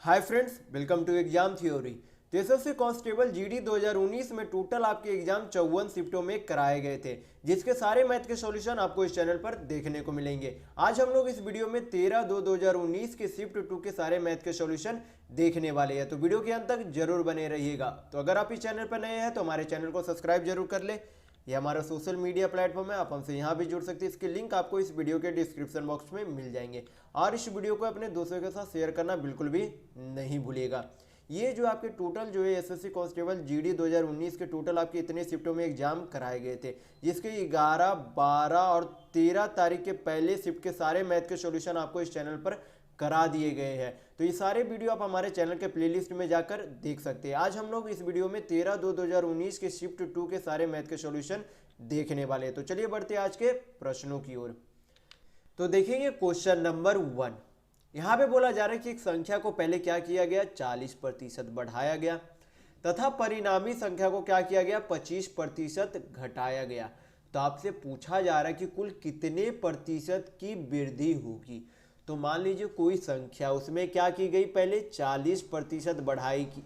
Hi friends, welcome to exam theory. तो SSC constable GD 2019 में total आपके exam 54 शिफ्टों में कराए गए थे, जिसके सारे मैथ के सॉल्यूशन आपको इस चैनल पर देखने को मिलेंगे। आज हम लोग इस वीडियो में 13/2/2019 के शिफ्ट 2 के सारे मैथ के सॉल्यूशन देखने वाले हैं, तो वीडियो के अंत तक जरूर बने रहिएगा। तो अगर आप इस चैनल पर नए हैं तो हमारे चैनल को सब्सक्राइब जरूर कर ले। ये हमारा सोशल मीडिया प्लेटफॉर्म है, आप हमसे यहाँ भी जुड़ सकते हैं। इसके लिंक आपको इस वीडियो के डिस्क्रिप्शन बॉक्स में मिल जाएंगे और इस वीडियो को अपने दोस्तों के साथ शेयर करना बिल्कुल भी नहीं भूलिएगा। ये जो आपके टोटल जो है एसएससी कांस्टेबल जीडी 2019 के टोटल आपके इतने शिफ्टों में एग्जाम कराए गए थे, जिसके 11, 12 और 13 तारीख के पहले शिफ्ट के सारे मैथ के सॉल्यूशन आपको इस चैनल पर करा दिए गए हैं। तो ये सारे वीडियो आप हमारे चैनल के प्लेलिस्ट में जाकर देख सकते हैं। आज हम लोग इस वीडियो में 13/2/2019 के शिफ्ट 2 के सारे मैथ के सॉल्यूशन देखने वाले हैं। तो चलिए बढ़ते हैं आज के प्रश्नों की ओर। तो देखेंगे क्वेश्चन नंबर 1। यहाँ पे बोला जा रहा है कि एक संख्या को पहले क्या किया गया, 40% बढ़ाया गया तथा परिणामी संख्या को क्या किया गया, 25% घटाया गया। तो आपसे पूछा जा रहा है कि कुल कितने प्रतिशत की वृद्धि होगी। तो मान लीजिए कोई संख्या, उसमें क्या की गई, पहले 40%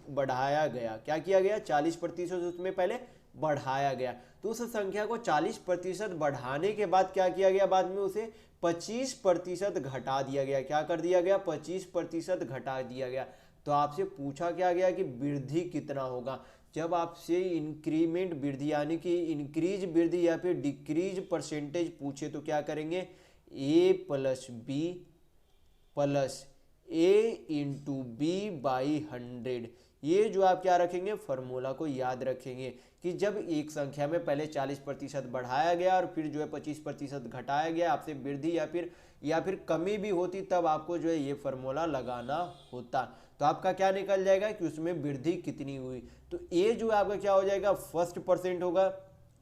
बढ़ाया गया। क्या किया गया, 40% उसमें पहले बढ़ाया गया। तो उस संख्या को 40% बढ़ाने के बाद क्या किया गया, बाद में उसे 25% घटा दिया गया। क्या कर दिया गया, 25% घटा दिया गया। तो आपसे पूछा क्या गया कि वृद्धि कितना होगा। जब आपसे इंक्रीमेंट वृद्धि यानी कि इंक्रीज वृद्धि या फिर डिक्रीज परसेंटेज पूछे तो क्या करेंगे, a plus B plus a into B by 100। ये जो आप क्या रखेंगे, फॉर्मूला को याद रखेंगे कि जब एक संख्या में पहले 40% बढ़ाया गया और फिर जो है 25% घटाया गया, आपसे वृद्धि या फिर कमी भी होती, तब आपको जो है ये फॉर्मूला लगाना होता। तो आपका क्या निकल जाएगा कि उसमें वृद्धि कितनी हुई। तो ए जो आपका क्या हो जाएगा, फर्स्ट परसेंट होगा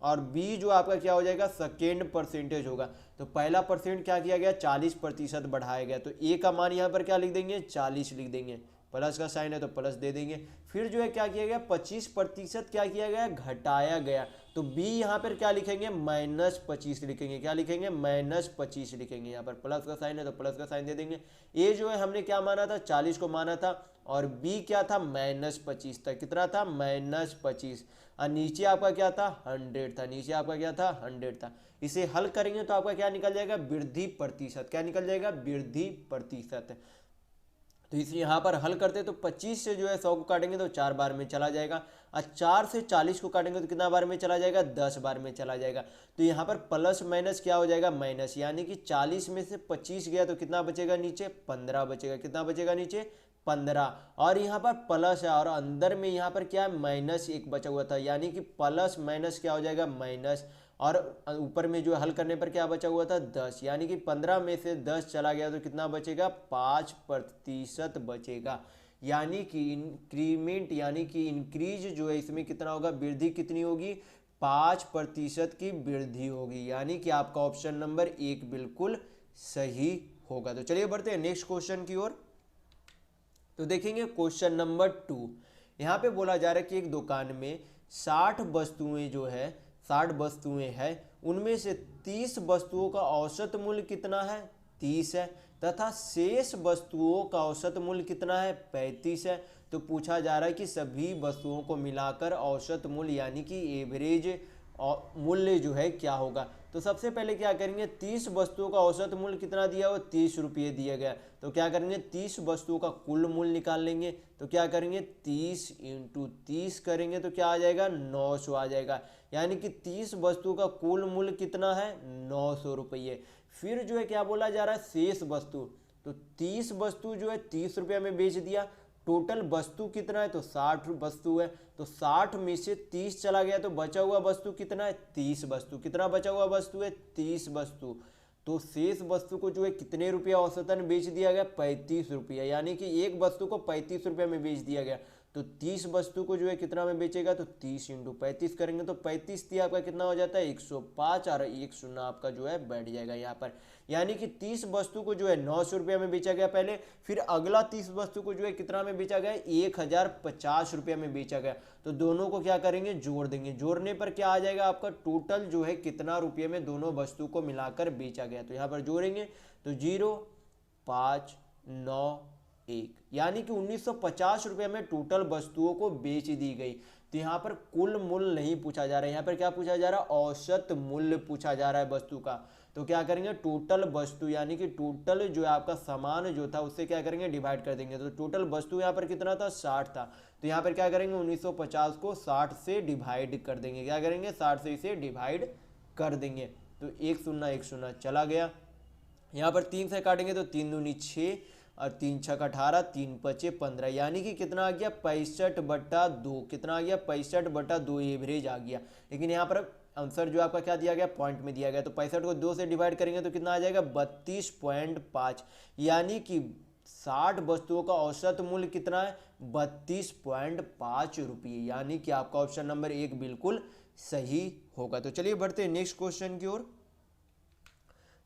और बी जो आपका क्या हो जाएगा, सेकेंड परसेंटेज होगा। तो पहला परसेंट क्या किया गया, 40% बढ़ाया गया। तो ए का मान यहाँ पर क्या लिख देंगे, 40 लिख देंगे। प्लस का साइन है तो प्लस दे देंगे। फिर जो है क्या किया गया, 25% क्या किया गया, घटाया गया। तो बी यहाँ पर क्या लिखेंगे, -25 लिखेंगे। क्या लिखेंगे, -25 लिखेंगे। यहाँ पर प्लस का साइन है तो प्लस का साइन दे देंगे। ए जो है हमने क्या माना था, 40 को माना था और बी क्या था, -25 था। कितना था, -25। और नीचे आपका क्या था, 100 था। नीचे आपका क्या था, 100 था। इसे हल करेंगे तो आपका क्या निकल जाएगा, वृद्धि प्रतिशत। क्या निकल जाएगा, वृद्धि प्रतिशत। तो इसे यहाँ पर हल करते तो 25 से जो है 100 को काटेंगे तो 4 बार में चला जाएगा और 4 से 40 को काटेंगे तो कितना बार में चला जाएगा, 10 बार में चला जाएगा। तो यहाँ पर प्लस माइनस क्या हो जाएगा, माइनस, यानी कि 40 में से 25 गया तो कितना बचेगा, नीचे 15 बचेगा। कितना बचेगा, नीचे 15। और यहाँ पर प्लस है और अंदर में यहाँ पर क्या है, -1 बचा हुआ था, यानी कि प्लस माइनस क्या हो जाएगा, माइनस। और ऊपर में जो हल करने पर क्या बचा हुआ था, 10, यानी कि 15 में से 10 चला गया तो कितना बचेगा, 5% बचेगा। यानी कि इंक्रीमेंट यानी कि इंक्रीज जो है इसमें कितना होगा, वृद्धि कितनी होगी, 5% की वृद्धि होगी। यानी कि आपका ऑप्शन नंबर 1 बिल्कुल सही होगा। तो चलिए बढ़ते हैं नेक्स्ट क्वेश्चन की ओर। तो देखेंगे क्वेश्चन नंबर 2। यहाँ पे बोला जा रहा है कि एक दुकान में 60 वस्तुएं हैं, उनमें से 30 वस्तुओं का औसत मूल्य कितना है, 30 है, तथा शेष वस्तुओं का औसत मूल्य कितना है, 35 है। तो पूछा जा रहा है कि सभी वस्तुओं को मिलाकर औसत मूल्य यानी कि एवरेज मूल्य जो है क्या होगा। तो सबसे पहले क्या करेंगे, 30 वस्तुओं का औसत मूल्य कितना दिया हुआ, 30 रुपये दिया गया। तो क्या करेंगे, 30 वस्तुओं का कुल मूल्य निकाल लेंगे। तो क्या करेंगे, 30 इंटू 30 करेंगे तो क्या आ जाएगा, 900 आ जाएगा। यानी कि 30 वस्तुओं का कुल मूल्य कितना है, 900 रुपये। फिर जो है क्या बोला जा रहा है, शेष वस्तु। तो 30 वस्तु जो है 30 रुपये में बेच दिया। टोटल वस्तु कितना है, तो 60 वस्तु है। तो 60 में से 30 चला गया तो बचा हुआ वस्तु कितना है, 30 वस्तु। कितना बचा हुआ वस्तु है, 30 वस्तु। तो शेष वस्तु को जो है कितने रुपये औसतन बेच दिया गया, 35 रुपये। यानी कि एक वस्तु को 35 रुपये में बेच दिया गया। तो 30 वस्तु को जो है कितना में बेचेगा, तो 30 इंटू 35 करेंगे तो 35 दिया आपका कितना हो जाता है, 105 और 1 शून्य आपका जो है बैठ जाएगा यहाँ पर। यानी कि 30 वस्तु को जो है 900 रुपये में बेचा गया पहले, फिर अगला 30 वस्तु को जो है कितना में बेचा गया, 1050 रुपये में बेचा गया। तो दोनों को क्या करेंगे, जोड़ देंगे। जोड़ने पर क्या आ जाएगा आपका, टोटल जो है कितना रुपये में दोनों वस्तु को मिलाकर बेचा गया। तो यहाँ पर जोड़ेंगे तो 0, 5, 9, 1, यानी कि 1950 रुपये में टोटल वस्तुओं को बेच दी गई। तो यहाँ पर कुल मूल्य नहीं पूछा जा रहा है, यहाँ पर क्या पूछा जा रहा है, औसत मूल्य पूछा जा रहा है वस्तु का। तो क्या करेंगे, टोटल वस्तु यानी कि टोटल जो है आपका सामान जो था उससे क्या करेंगे, डिवाइड कर देंगे। तो टोटल वस्तु यहाँ पर कितना था, 60 था। तो यहाँ पर क्या करेंगे, 1950 को 60 से डिवाइड कर देंगे। क्या करेंगे, 60 से इसे डिवाइड कर देंगे। तो 1 शून्य 1 शून्य चला गया। यहाँ पर 3 से काटेंगे तो 3 दूनी 6 और 3 छक 18, 3 पचे 15, यानी कि कितना आ गया, 65/2। कितना आ गया, 65/2 एवरेज आ गया। लेकिन यहाँ पर आंसर जो आपका क्या दिया गया, पॉइंट में दिया गया। तो 65 को 2 से डिवाइड करेंगे तो कितना आ जाएगा, 32.5, यानी कि 60 वस्तुओं का औसत मूल्य कितना है, 32.5 रुपये, यानी कि आपका ऑप्शन नंबर 1 बिल्कुल सही होगा। तो चलिए बढ़ते हैं नेक्स्ट क्वेश्चन की ओर।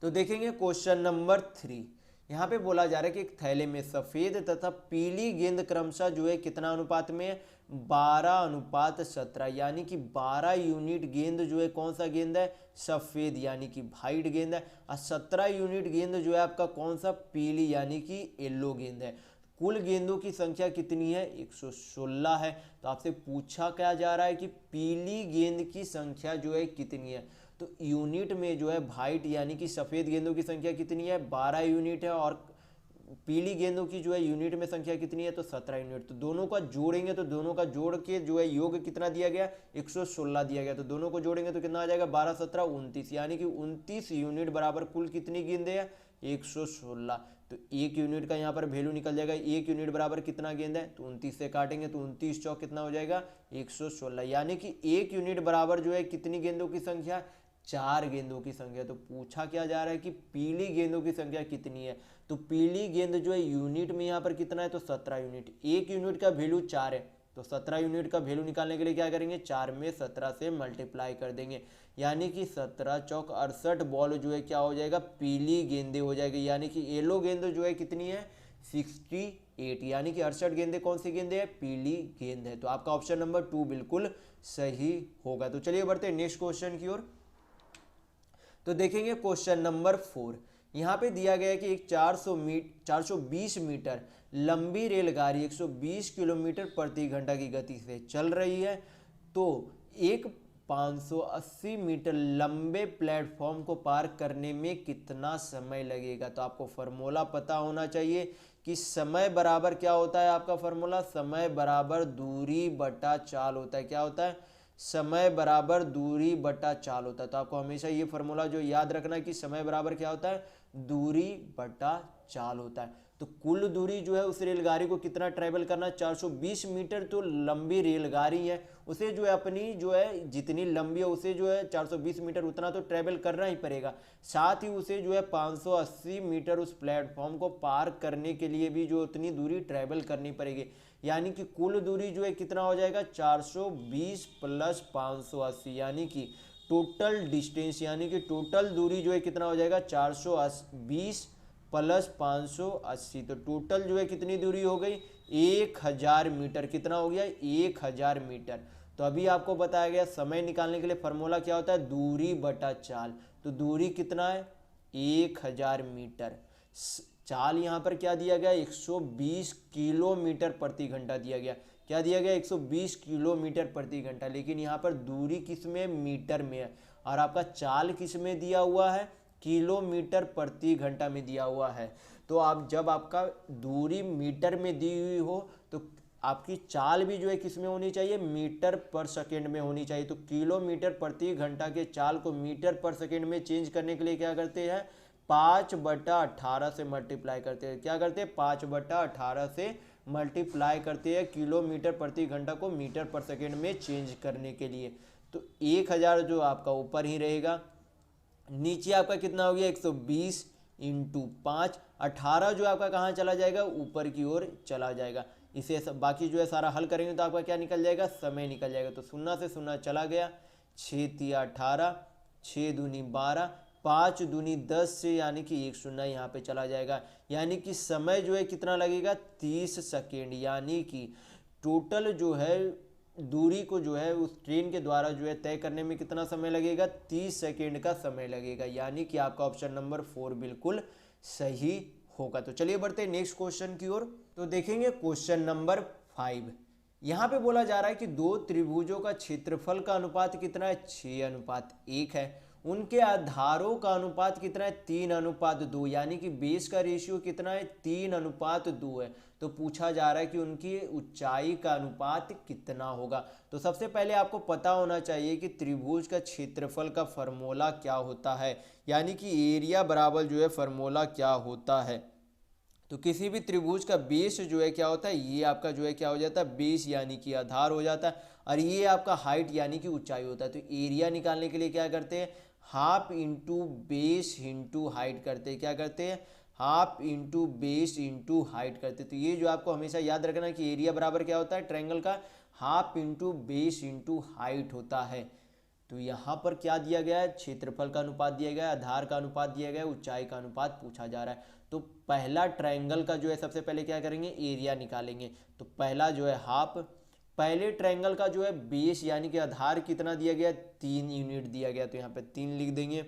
तो देखेंगे क्वेश्चन नंबर 3। यहाँ पे बोला जा रहा है कि एक थैले में सफेद तथा पीली गेंद क्रमशः जो है कितना अनुपात में है, 12:17, यानी कि 12 यूनिट गेंद जो है कौन सा गेंद है, सफेद यानी कि वाइट गेंद है, और 17 यूनिट गेंद जो है आपका कौन सा, पीली यानी कि येलो गेंद है। कुल गेंदों की संख्या कितनी है, 116 है। तो आपसे पूछा क्या जा रहा है कि पीली गेंद की संख्या जो है कितनी है। तो यूनिट में जो है वाइट यानी कि सफ़ेद गेंदों की संख्या कितनी है, 12 यूनिट है, और पीली गेंदों की जो है यूनिट में संख्या कितनी है, तो 17 यूनिट। तो दोनों का जोड़ेंगे तो दोनों का जोड़ के जो है योग कितना दिया गया, 116 दिया गया। तो दोनों को जोड़ेंगे तो कितना आ जाएगा, 12 17 29, यानी कि 29 यूनिट बराबर कुल कितनी गेंदें हैं, 116। तो 1 यूनिट का यहाँ पर वैल्यू निकल जाएगा, 1 यूनिट बराबर कितना गेंद है, तो 29 से काटेंगे तो 29 चौक कितना हो जाएगा, 116, यानी कि 1 यूनिट बराबर जो है कितनी गेंदों की संख्या, 4 गेंदों की संख्या। तो पूछा क्या जा रहा है कि पीली गेंदों की संख्या कितनी है। तो पीली गेंद जो है यूनिट में यहाँ पर कितना है, तो 17 यूनिट। 1 यूनिट का वैल्यू 4 है, तो 17 यूनिट का वैल्यू निकालने के लिए क्या करेंगे, 4 में 17 से मल्टीप्लाई कर देंगे, यानी कि 17 चौक 68 बॉल जो है क्या हो जाएगा, पीली गेंदे हो जाएगी। यानी कि येलो गेंद जो है कितनी है, 68, यानी कि 68 गेंदे कौन सी गेंदे है, पीली गेंद है। तो आपका ऑप्शन नंबर 2 बिल्कुल सही होगा। तो चलिए बढ़ते हैं नेक्स्ट क्वेश्चन की ओर। तो देखेंगे क्वेश्चन नंबर 4। यहाँ पे दिया गया है कि एक 420 मीटर लंबी रेलगाड़ी 120 किलोमीटर प्रति घंटा की गति से चल रही है। तो एक 580 मीटर लंबे प्लेटफॉर्म को पार करने में कितना समय लगेगा। तो आपको फॉर्मूला पता होना चाहिए कि समय बराबर क्या होता है, आपका फॉर्मूला समय बराबर दूरी बटा चाल होता है। क्या होता है, समय बराबर दूरी बटा चाल होता है। तो आपको हमेशा ये फॉर्मूला जो याद रखना है कि समय बराबर क्या होता है, दूरी बटा चाल होता है। तो कुल दूरी जो है उस रेलगाड़ी को कितना ट्रैवल करना है, 420 मीटर। तो लंबी रेलगाड़ी है, उसे जो है अपनी जो है जितनी लंबी है उसे जो है 420 मीटर उतना तो ट्रैवल करना ही पड़ेगा। साथ ही उसे जो है 580 मीटर उस प्लेटफॉर्म को पार करने के लिए भी जो उतनी दूरी ट्रैवल करनी पड़ेगी। यानी कि कुल दूरी जो है कितना हो जाएगा, 420 प्लस 580, यानी कि टोटल डिस्टेंस यानी कि टोटल दूरी जो है कितना हो जाएगा, 420 प्लस 580। तो टोटल जो है कितनी दूरी हो गई, 1000 मीटर। कितना हो गया, 1000 मीटर। तो अभी आपको बताया गया समय निकालने के लिए फॉर्मूला क्या होता है, दूरी बटा चाल। तो दूरी कितना है, 1000 मीटर। चाल यहाँ पर क्या दिया गया, 120 किलोमीटर प्रति घंटा दिया गया। क्या दिया गया, 120 किलोमीटर प्रति घंटा। लेकिन यहाँ पर दूरी किस में, मीटर में है, और आपका चाल किस में दिया हुआ है, किलोमीटर प्रति घंटा में दिया हुआ है। तो आप जब आपका दूरी मीटर में दी हुई हो तो आपकी चाल भी जो है किस में होनी चाहिए, मीटर पर सेकेंड में होनी चाहिए। तो किलोमीटर प्रति घंटा के चाल को मीटर पर सेकेंड में चेंज करने के लिए क्या करते हैं, 5/18 से मल्टीप्लाई करते हैं। क्या करते हैं, 5/18 से मल्टीप्लाई करते हैं किलोमीटर प्रति घंटा को मीटर पर सेकेंड में चेंज करने के लिए। तो 1000 जो आपका ऊपर ही रहेगा, नीचे आपका कितना हो गया, 120 × 5, 18 जो आपका कहाँ चला जाएगा, ऊपर की ओर चला जाएगा। इसे बाकी जो है सारा हल करेंगे तो आपका क्या निकल जाएगा, समय निकल जाएगा। तो 0 से 0 चला गया, 6 × 18, 6 दूनी 12, 5 दूनी 10 से यानी कि 1 0 यहाँ पे चला जाएगा। यानी कि समय जो है कितना लगेगा, 30 सेकेंड। यानी कि टोटल जो है दूरी को जो है उस ट्रेन के द्वारा जो है तय करने में कितना समय लगेगा, 30 सेकेंड का समय लगेगा। यानी कि आपका ऑप्शन नंबर 4 बिल्कुल सही होगा। तो चलिए बढ़ते हैं नेक्स्ट क्वेश्चन की ओर। तो देखेंगे क्वेश्चन नंबर 5। यहाँ पे बोला जा रहा है कि दो त्रिभुजों का क्षेत्रफल का अनुपात कितना है, 6:1 है। उनके आधारों का अनुपात कितना है, 3:2, यानी कि बेस का रेशियो कितना है, 3:2 है। तो पूछा जा रहा है कि उनकी ऊंचाई का अनुपात कितना होगा। तो सबसे पहले आपको पता होना चाहिए कि त्रिभुज का क्षेत्रफल का फॉर्मूला क्या होता है, यानी कि एरिया बराबर जो है फॉर्मूला क्या होता है। तो किसी भी त्रिभुज का बेस जो है क्या होता है, ये आपका जो है क्या हो जाता है, बेस यानी कि आधार हो जाता है, और ये आपका हाइट यानी कि ऊंचाई होता है। तो एरिया निकालने के लिए क्या करते हैं, half into base into height करते हैं। क्या करते हैं, half into base into height करते हैं। तो ये जो आपको हमेशा याद रखना है कि एरिया बराबर क्या होता है, ट्रायंगल का half into base into height होता है। तो यहाँ पर क्या दिया गया है, क्षेत्रफल का अनुपात दिया गया है, आधार का अनुपात दिया गया है, ऊंचाई का अनुपात पूछा जा रहा है। तो पहला ट्रायंगल का जो है सबसे पहले क्या करेंगे, एरिया निकालेंगे। तो पहला जो है हाफ, पहले ट्रायंगल का जो है बेस यानी कि आधार कितना दिया गया, 3 यूनिट दिया गया। तो यहाँ पे 3 लिख देंगे।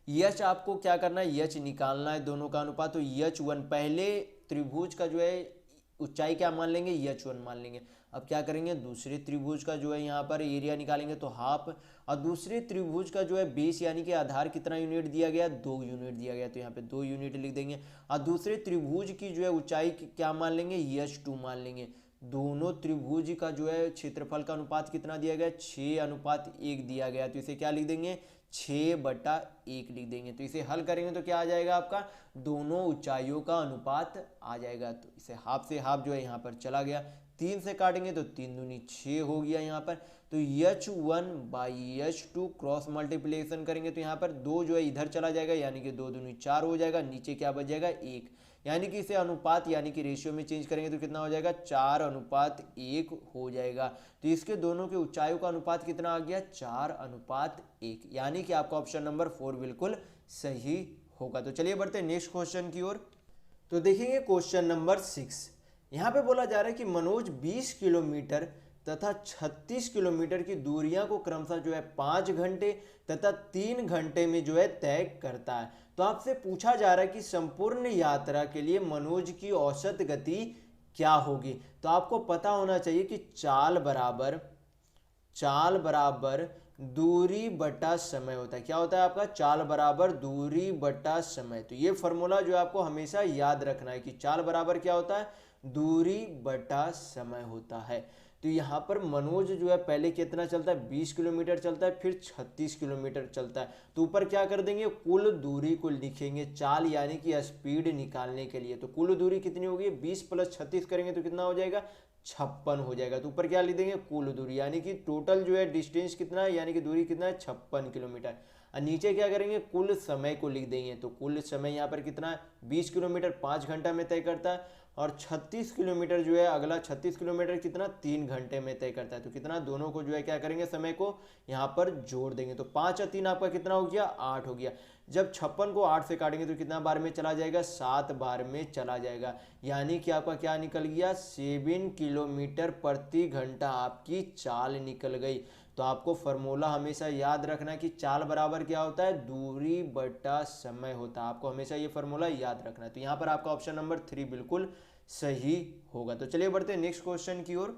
यच आपको क्या करना है, यच निकालना है दोनों का अनुपात। तो H1 पहले त्रिभुज का जो है ऊंचाई क्या मान लेंगे, H1 मान लेंगे। अब क्या करेंगे, दूसरे त्रिभुज का जो है यहाँ पर एरिया निकालेंगे तो हाफ, और दूसरे त्रिभुज का जो है बेस यानी कि आधार कितना यूनिट दिया गया, 2 यूनिट दिया गया। तो यहाँ पे 2 यूनिट लिख देंगे। और दूसरे त्रिभुज की जो है ऊंचाई क्या मान लेंगे, H2 मान लेंगे। दोनों त्रिभुज का जो है क्षेत्रफल का अनुपात कितना दिया गया, 6:1 दिया गया। तो इसे क्या लिख देंगे, 6/1 लिख देंगे। तो इसे हल करेंगे तो क्या आ जाएगा, आपका दोनों ऊंचाइयों का अनुपात आ जाएगा। तो इसे हाफ से हाफ जो है यहाँ पर चला गया, 3 से काटेंगे तो 3 दूनी 6 हो गया यहाँ पर। तो H1/H2 क्रॉस मल्टीप्लिकेशन करेंगे तो यहाँ पर 2 जो है इधर चला जाएगा, यानी कि 2 दूनी 4 हो जाएगा। नीचे क्या बच जाएगा, 1, यानी कि इसे अनुपात यानी कि रेशियो में चेंज करेंगे तो कितना हो जाएगा, 4:1 हो जाएगा। तो इसके दोनों के ऊंचाइयों का अनुपात कितना आ गया, 4:1, यानी कि आपका ऑप्शन नंबर 4 बिल्कुल सही होगा। तो चलिए बढ़ते हैं नेक्स्ट क्वेश्चन की ओर। तो देखेंगे क्वेश्चन नंबर 6। यहाँ पे बोला जा रहा है कि मनोज 20 किलोमीटर तथा 36 किलोमीटर की दूरियां को क्रमशः जो है 5 घंटे तथा 3 घंटे में जो है तय करता है। तो आपसे पूछा जा रहा है कि संपूर्ण यात्रा के लिए मनोज की औसत गति क्या होगी। तो आपको पता होना चाहिए कि चाल बराबर दूरी बटा समय होता है। क्या होता है आपका, चाल बराबर दूरी बटा समय। तो ये फॉर्मूला जो है आपको हमेशा याद रखना है कि चाल बराबर क्या होता है, दूरी बटा समय होता है। तो यहाँ पर मनोज जो है पहले कितना चलता है, 20 किलोमीटर चलता है, फिर 36 किलोमीटर चलता है। तो ऊपर क्या कर देंगे, कुल दूरी को लिखेंगे, चाल यानी कि स्पीड निकालने के लिए। तो कुल दूरी कितनी होगी, 20 + 36 करेंगे तो कितना हो जाएगा, 56 हो जाएगा। तो ऊपर क्या लिख देंगे, कुल दूरी, यानी कि टोटल जो है डिस्टेंस कितना है, यानी कि दूरी कितना है, 56 किलोमीटर। और नीचे क्या करेंगे, कुल समय को लिख देंगे। तो कुल समय यहाँ पर कितना है, 20 किलोमीटर 5 घंटा में तय करता है, और 36 किलोमीटर जो है अगला 36 किलोमीटर कितना, 3 घंटे में तय करता है। तो कितना, दोनों को जो है क्या करेंगे, समय को यहाँ पर जोड़ देंगे। तो 5 और 3 आपका कितना हो गया, 8 हो गया। जब 56 को 8 से काटेंगे तो कितना बार में चला जाएगा, 7 बार में चला जाएगा। यानी कि आपका क्या निकल गया, 7 किलोमीटर प्रति घंटा आपकी चाल निकल गई। तो आपको फॉर्मूला हमेशा याद रखना है कि चाल बराबर क्या होता है, दूरी बटा समय होता है। आपको हमेशा ये फॉर्मूला याद रखना है। तो यहाँ पर आपका ऑप्शन नंबर 3 बिल्कुल सही होगा। तो चलिए बढ़ते हैं नेक्स्ट क्वेश्चन की ओर।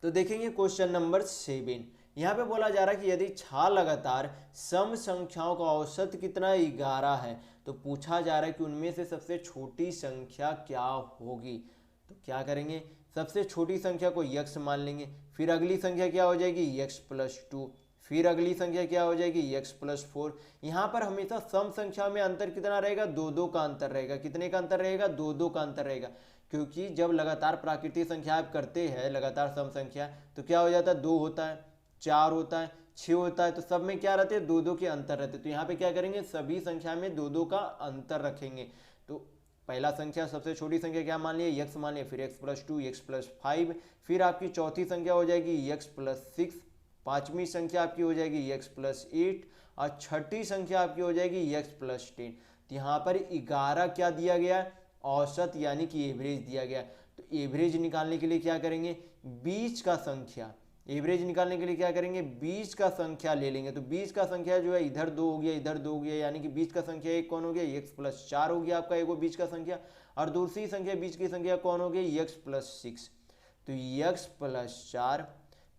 तो देखेंगे क्वेश्चन नंबर 7। यहाँ पे बोला जा रहा है कि यदि 6 लगातार सम संख्याओं का औसत कितना 11 है, तो पूछा जा रहा है कि उनमें से सबसे छोटी संख्या क्या होगी। तो क्या करेंगे, सबसे छोटी संख्या को x मान लेंगे, फिर अगली संख्या क्या हो जाएगी, x+2, फिर अगली संख्या क्या हो जाएगी, x+4। यहाँ पर हमेशा सम संख्या में अंतर कितना रहेगा, 2-2 का अंतर रहेगा। कितने का अंतर रहेगा, 2-2 का अंतर रहेगा। क्योंकि जब लगातार प्राकृतिक संख्या आप करते हैं, लगातार सम संख्या, तो क्या हो जाता है, 2 होता है, 4 होता है, 6 होता है। तो सब में क्या रहते हैं, 2-2 के अंतर रहते हैं। तो यहाँ पे क्या करेंगे, सभी संख्या में 2-2 का अंतर रखेंगे। तो पहला संख्या सबसे छोटी संख्या क्या मान लिया, x मान लिया, फिर x+2, x+5, फिर आपकी चौथी संख्या हो जाएगी x+6, पांचवी संख्या आपकी हो जाएगी x+8, और छठी संख्या आपकी हो जाएगी x+10। तो यहाँ पर 11 क्या दिया गया, औसत यानी कि एवरेज दिया गया। तो एवरेज निकालने के लिए क्या करेंगे, बीच का संख्या एवरेज निकालने के लिए क्या करेंगे, बीच का संख्या ले लेंगे। तो बीच का संख्या जो है इधर 2 हो गया, इधर 2 हो गया, यानी कि बीच का संख्या एक कौन हो गया, x प्लस 4 हो गया आपका एगो बीच का संख्या। और दूसरी संख्या बीच की संख्या कौन हो गई, x प्लस 6। तो x plus 4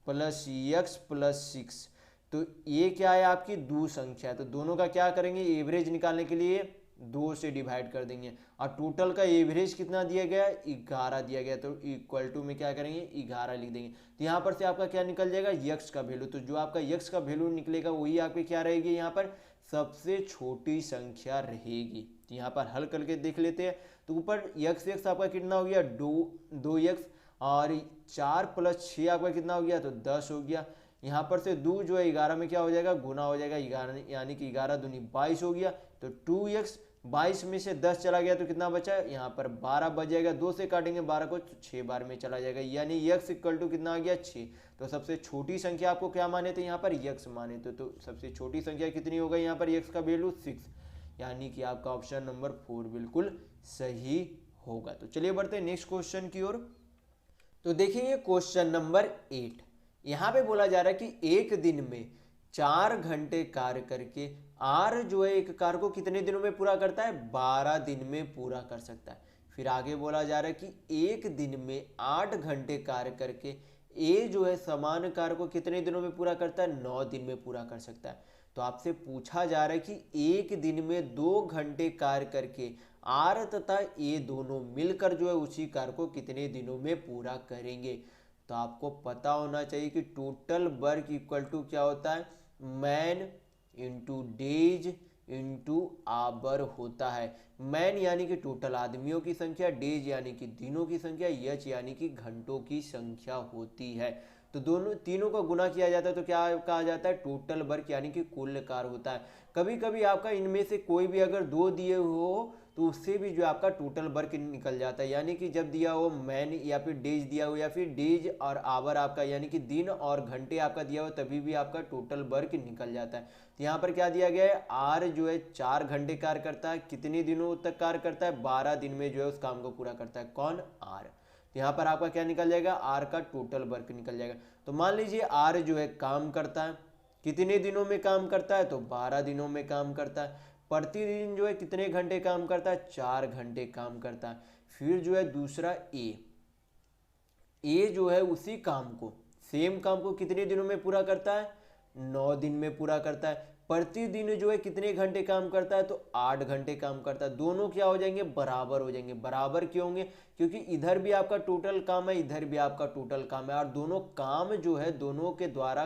plus x plus 6, तो ये क्या है आपकी दो संख्या। तो दोनों का क्या करेंगे, एवरेज निकालने के लिए 2 से डिवाइड कर देंगे। और टोटल का एवरेज कितना दिया गया, 11 दिया गया। तो इक्वल टू में क्या करेंगे, 11 लिख देंगे। तो यहाँ पर से आपका क्या निकल जाएगा, यक्स का वैल्यू। तो जो आपका यक्स का वैल्यू निकलेगा वही आपकी क्या रहेगी, यहाँ पर सबसे छोटी संख्या रहेगी। तो यहाँ पर हल करके देख लेते हैं। तो ऊपर यक्स आपका कितना हो गया, 2 यक्स, और 4 प्लस 6 आपका कितना हो गया, तो 10 हो गया। यहाँ पर से 2 जो है 11 में क्या हो जाएगा, गुना हो जाएगा 11, यानी कि 11 दूनी 22 हो गया। तो 2x, 22 में से 10 चला गया तो कितना बचा, यहाँ पर 12 बच जाएगा। 2 से काटेंगे 12 को तो 6 बार में चला जाएगा, यानी x इक्वल टू कितना आ गया, 6। तो सबसे छोटी संख्या आपको क्या माने थे, यहाँ पर x माने थे। तो सबसे छोटी संख्या कितनी होगा, यहाँ पर x का वैल्यू 6, यानी कि आपका ऑप्शन नंबर 4 बिल्कुल सही होगा। तो चलिए बढ़ते हैं नेक्स्ट क्वेश्चन की ओर। तो देखिए क्वेश्चन नंबर 8, यहाँ पे बोला जा रहा है कि एक दिन में 4 घंटे कार्य करके आर जो है एक कार्य को कितने दिनों में पूरा करता है, 12 दिन में पूरा कर सकता है। फिर आगे बोला जा रहा है कि एक दिन में 8 घंटे कार्य करके ए जो है समान कार्य को कितने दिनों में पूरा करता है, 9 दिन में पूरा कर सकता है। तो आपसे पूछा जा रहा है कि एक दिन में 2 घंटे कार्य करके आर तथा ए दोनों मिलकर जो है उसी कार्य को कितने दिनों में पूरा करेंगे। तो आपको पता होना चाहिए कि टोटल वर्क इक्वल टू क्या होता है, man into days into hour होता है। मैन यानी कि टोटल आदमियों की संख्या, डेज यानी कि दिनों की संख्या, एच यानी कि घंटों की संख्या होती है। तो दोनों तीनों का गुना किया जाता है तो क्या कहा जाता है, टोटल वर्क यानी कि कुल कार्य होता है। कभी कभी आपका इनमें से कोई भी अगर 2 दिए हो तो उससे भी जो आपका टोटल वर्क निकल जाता है। यानी कि जब दिया हो मैन या फिर डेज दिया हो, या फिर डेज और आवर आपका यानी कि दिन और घंटे आपका दिया हो, तभी भी आपका टोटल वर्क निकल जाता है। तो यहाँ पर क्या दिया गया है, आर जो है 4 घंटे कार्य करता है, कितने दिनों तक कार्य करता है, 12 दिन में जो है उस काम को पूरा करता है। कौन, आर। तो यहाँ पर आपका क्या निकल जाएगा, आर का टोटल वर्क निकल जाएगा। तो मान लीजिए आर जो है काम करता है, कितने दिनों में काम करता है, तो 12 दिनों में काम करता है। प्रतिदिन जो है कितने घंटे काम करता है, 4 घंटे काम करता है। फिर जो है दूसरा ए जो है उसी काम को, सेम काम को कितने दिनों में पूरा करता है, 9 दिन में पूरा करता है। प्रतिदिन जो है कितने घंटे काम करता है, तो 8 घंटे काम करता है। दोनों क्या हो जाएंगे, बराबर हो जाएंगे। बराबर क्यों होंगे, क्योंकि इधर भी आपका टोटल काम है, इधर भी आपका टोटल काम है, और दोनों काम जो है दोनों के द्वारा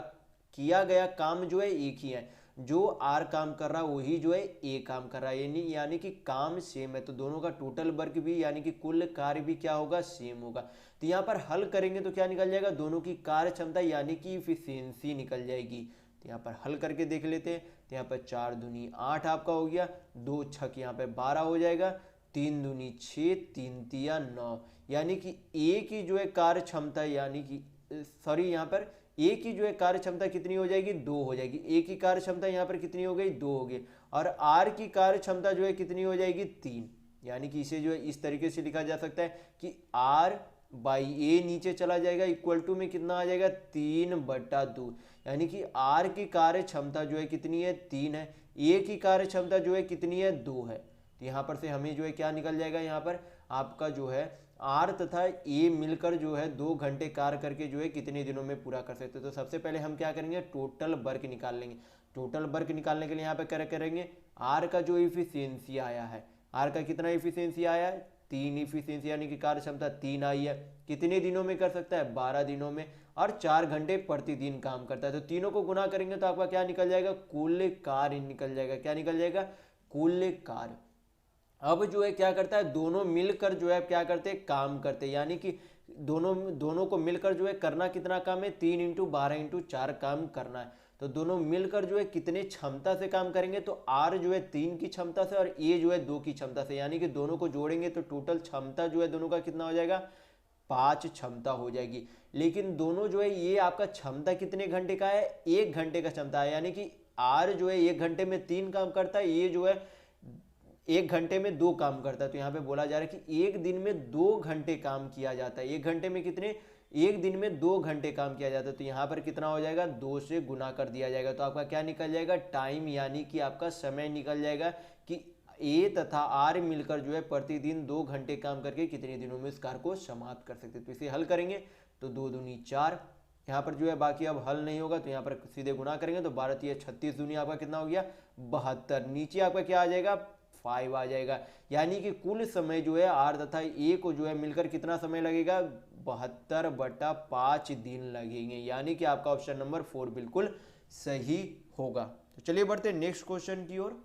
किया गया काम जो है एक ही है। जो आर काम कर रहा है वही जो है ए काम कर रहा है, यानी कि काम सेम है। तो दोनों का टोटल वर्क भी यानी कि कुल कार्य भी क्या होगा, सेम होगा। तो यहाँ पर हल करेंगे तो क्या निकल जाएगा, दोनों की कार्य क्षमता यानी कि इफिशियंसी निकल जाएगी। तो यहाँ पर हल करके देख लेते हैं। तो यहाँ पर 4 दूनी 8 आपका हो गया, 2 छक यहाँ पे 12 हो जाएगा, 3 दूनी 6, 3 तिया 9, यानी कि ए की जो है कार्य क्षमता यानी कि सॉरी यहाँ पर ए की जो है कार्य क्षमता कितनी हो जाएगी, 2 हो जाएगी। ए की कार्य क्षमता यहाँ पर कितनी हो गई, 2 हो गई। और आर की कार्य क्षमता जो है कितनी हो जाएगी, 3। यानी कि इसे जो है इस तरीके से लिखा जा सकता है कि आर बाई ए नीचे चला जाएगा, इक्वल टू में कितना आ जाएगा, 3/2। यानी कि आर की कार्य क्षमता जो है कितनी है, 3 है। ए की कार्य क्षमता जो है कितनी है, 2 है। तो यहाँ पर से हमें जो है क्या निकल जाएगा, यहाँ पर आपका जो है आर तथा ए मिलकर जो है 2 घंटे कार्य करके जो है कितने दिनों में पूरा कर सकते हैं। तो सबसे पहले हम क्या करेंगे, टोटल वर्क निकाल लेंगे। टोटल वर्क निकालने के लिए यहाँ पे क्या करेंगे, आर का जो इफिशियंसी आया है, आर का कितना इफिशियंसी आया है, 3 इफिशियंसी यानी कि कार्य क्षमता 3 आई है। कितने दिनों में कर सकता है, 12 दिनों में, और 4 घंटे प्रतिदिन काम करता है। तो तीनों को गुना करेंगे तो आपका क्या निकल जाएगा, कुल कार्य निकल जाएगा। क्या निकल जाएगा, कुल कार्य। अब जो है क्या करता है, दोनों मिलकर जो है क्या करते हैं, काम करते हैं। यानी कि दोनों को मिलकर जो है करना कितना काम है, 3 × 12 × 4 काम करना है। तो दोनों मिलकर जो है कितने क्षमता से काम करेंगे, तो आर जो है 3 की क्षमता से और ए जो है 2 की क्षमता से। यानी कि दोनों को जोड़ेंगे तो टोटल क्षमता जो है दोनों का कितना हो जाएगा, 5 क्षमता हो जाएगी। लेकिन दोनों जो है ये आपका क्षमता कितने घंटे का है, 1 घंटे का क्षमता है। यानी कि आर जो है 1 घंटे में 3 काम करता है, ये जो है 1 घंटे में 2 काम करता है। तो यहाँ पे बोला जा रहा है कि एक दिन में 2 घंटे काम किया जाता है। 1 घंटे में कितने, एक दिन में 2 घंटे काम किया जाता है, तो यहाँ पर कितना हो जाएगा, 2 से गुना कर दिया जाएगा, तो आपका क्या निकल जाएगा, टाइम, यानी कि आपका समय निकल जाएगा कि ए तथा आर मिलकर जो है प्रतिदिन 2 घंटे काम करके कितने दिनों में इस कार्य को समाप्त कर सकते हैं। तो इसे हल करेंगे तो 2 दूनी 4, यहाँ पर जो है बाकी अब हल नहीं होगा तो यहाँ पर सीधे गुना करेंगे तो 12 तिया 36 दूनी आपका कितना हो गया, 72। नीचे आपका क्या आ जाएगा, 5 आ जाएगा, यानी कि कुल समय जो है आर तथा ए को जो है मिलकर कितना समय लगेगा, 72/5 दिन लगेंगे, यानी कि आपका ऑप्शन नंबर 4 बिल्कुल सही होगा। तो चलिए बढ़ते हैं नेक्स्ट क्वेश्चन की ओर।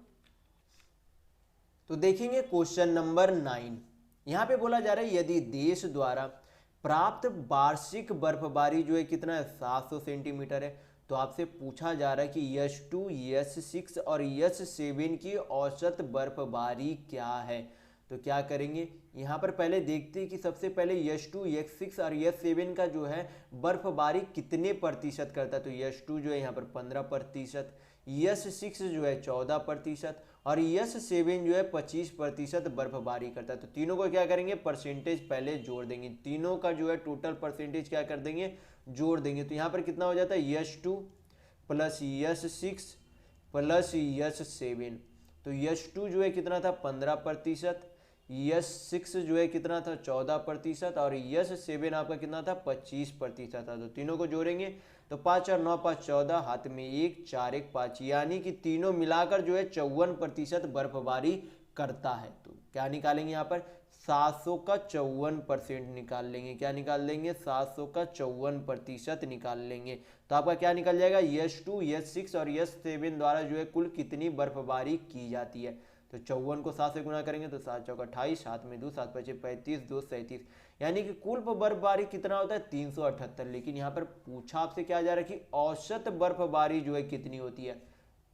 तो देखेंगे क्वेश्चन नंबर 9। यहाँ पे बोला जा रहा है यदि देश द्वारा प्राप्त वार्षिक बर्फबारी जो है कितना है, 700 सेंटीमीटर है, तो आपसे पूछा जा रहा है कि S2, S6 और S7 की औसत बर्फबारी क्या है। तो क्या करेंगे, यहाँ पर पहले देखते हैं कि सबसे पहले S2, S6 और S7 का जो है बर्फबारी कितने प्रतिशत करता है। तो S2 जो है यहाँ पर 15%, S6 जो है 14% और S7 जो है 25% बर्फबारी करता है। तो तीनों को क्या करेंगे, परसेंटेज पहले जोड़ देंगे, तीनों का जो है टोटल परसेंटेज क्या कर देंगे, जोड़ देंगे। तो यहाँ पर कितना हो जाता है, S2 plus S6 plus S7। तो S2 जो है कितना था, 15%, S6 जो है कितना था, 14% और S7 आपका कितना था, 25% था। तो तीनों को जोड़ेंगे तो 5 और 9 5 14, हाथ में 1, 4 1 5, यानी कि तीनों मिलाकर जो है 54% बर्फबारी करता है। तो क्या निकालेंगे यहाँ पर, 700 का 54% निकाल लेंगे। क्या निकाल लेंगे, 700 का 54% निकाल लेंगे। तो आपका क्या निकल जाएगा, S2, S6 और S7 द्वारा जो है कुल कितनी बर्फबारी की जाती है। तो 54 को 7 से गुना करेंगे तो 7 चौका 28, 7 में 2, 7 पचे 35, 2 37, यानी कि कुल बर्फबारी कितना होता है, 378। लेकिन यहाँ पर पूछा आपसे क्या जा रहा है कि औसत बर्फबारी जो है कितनी होती है।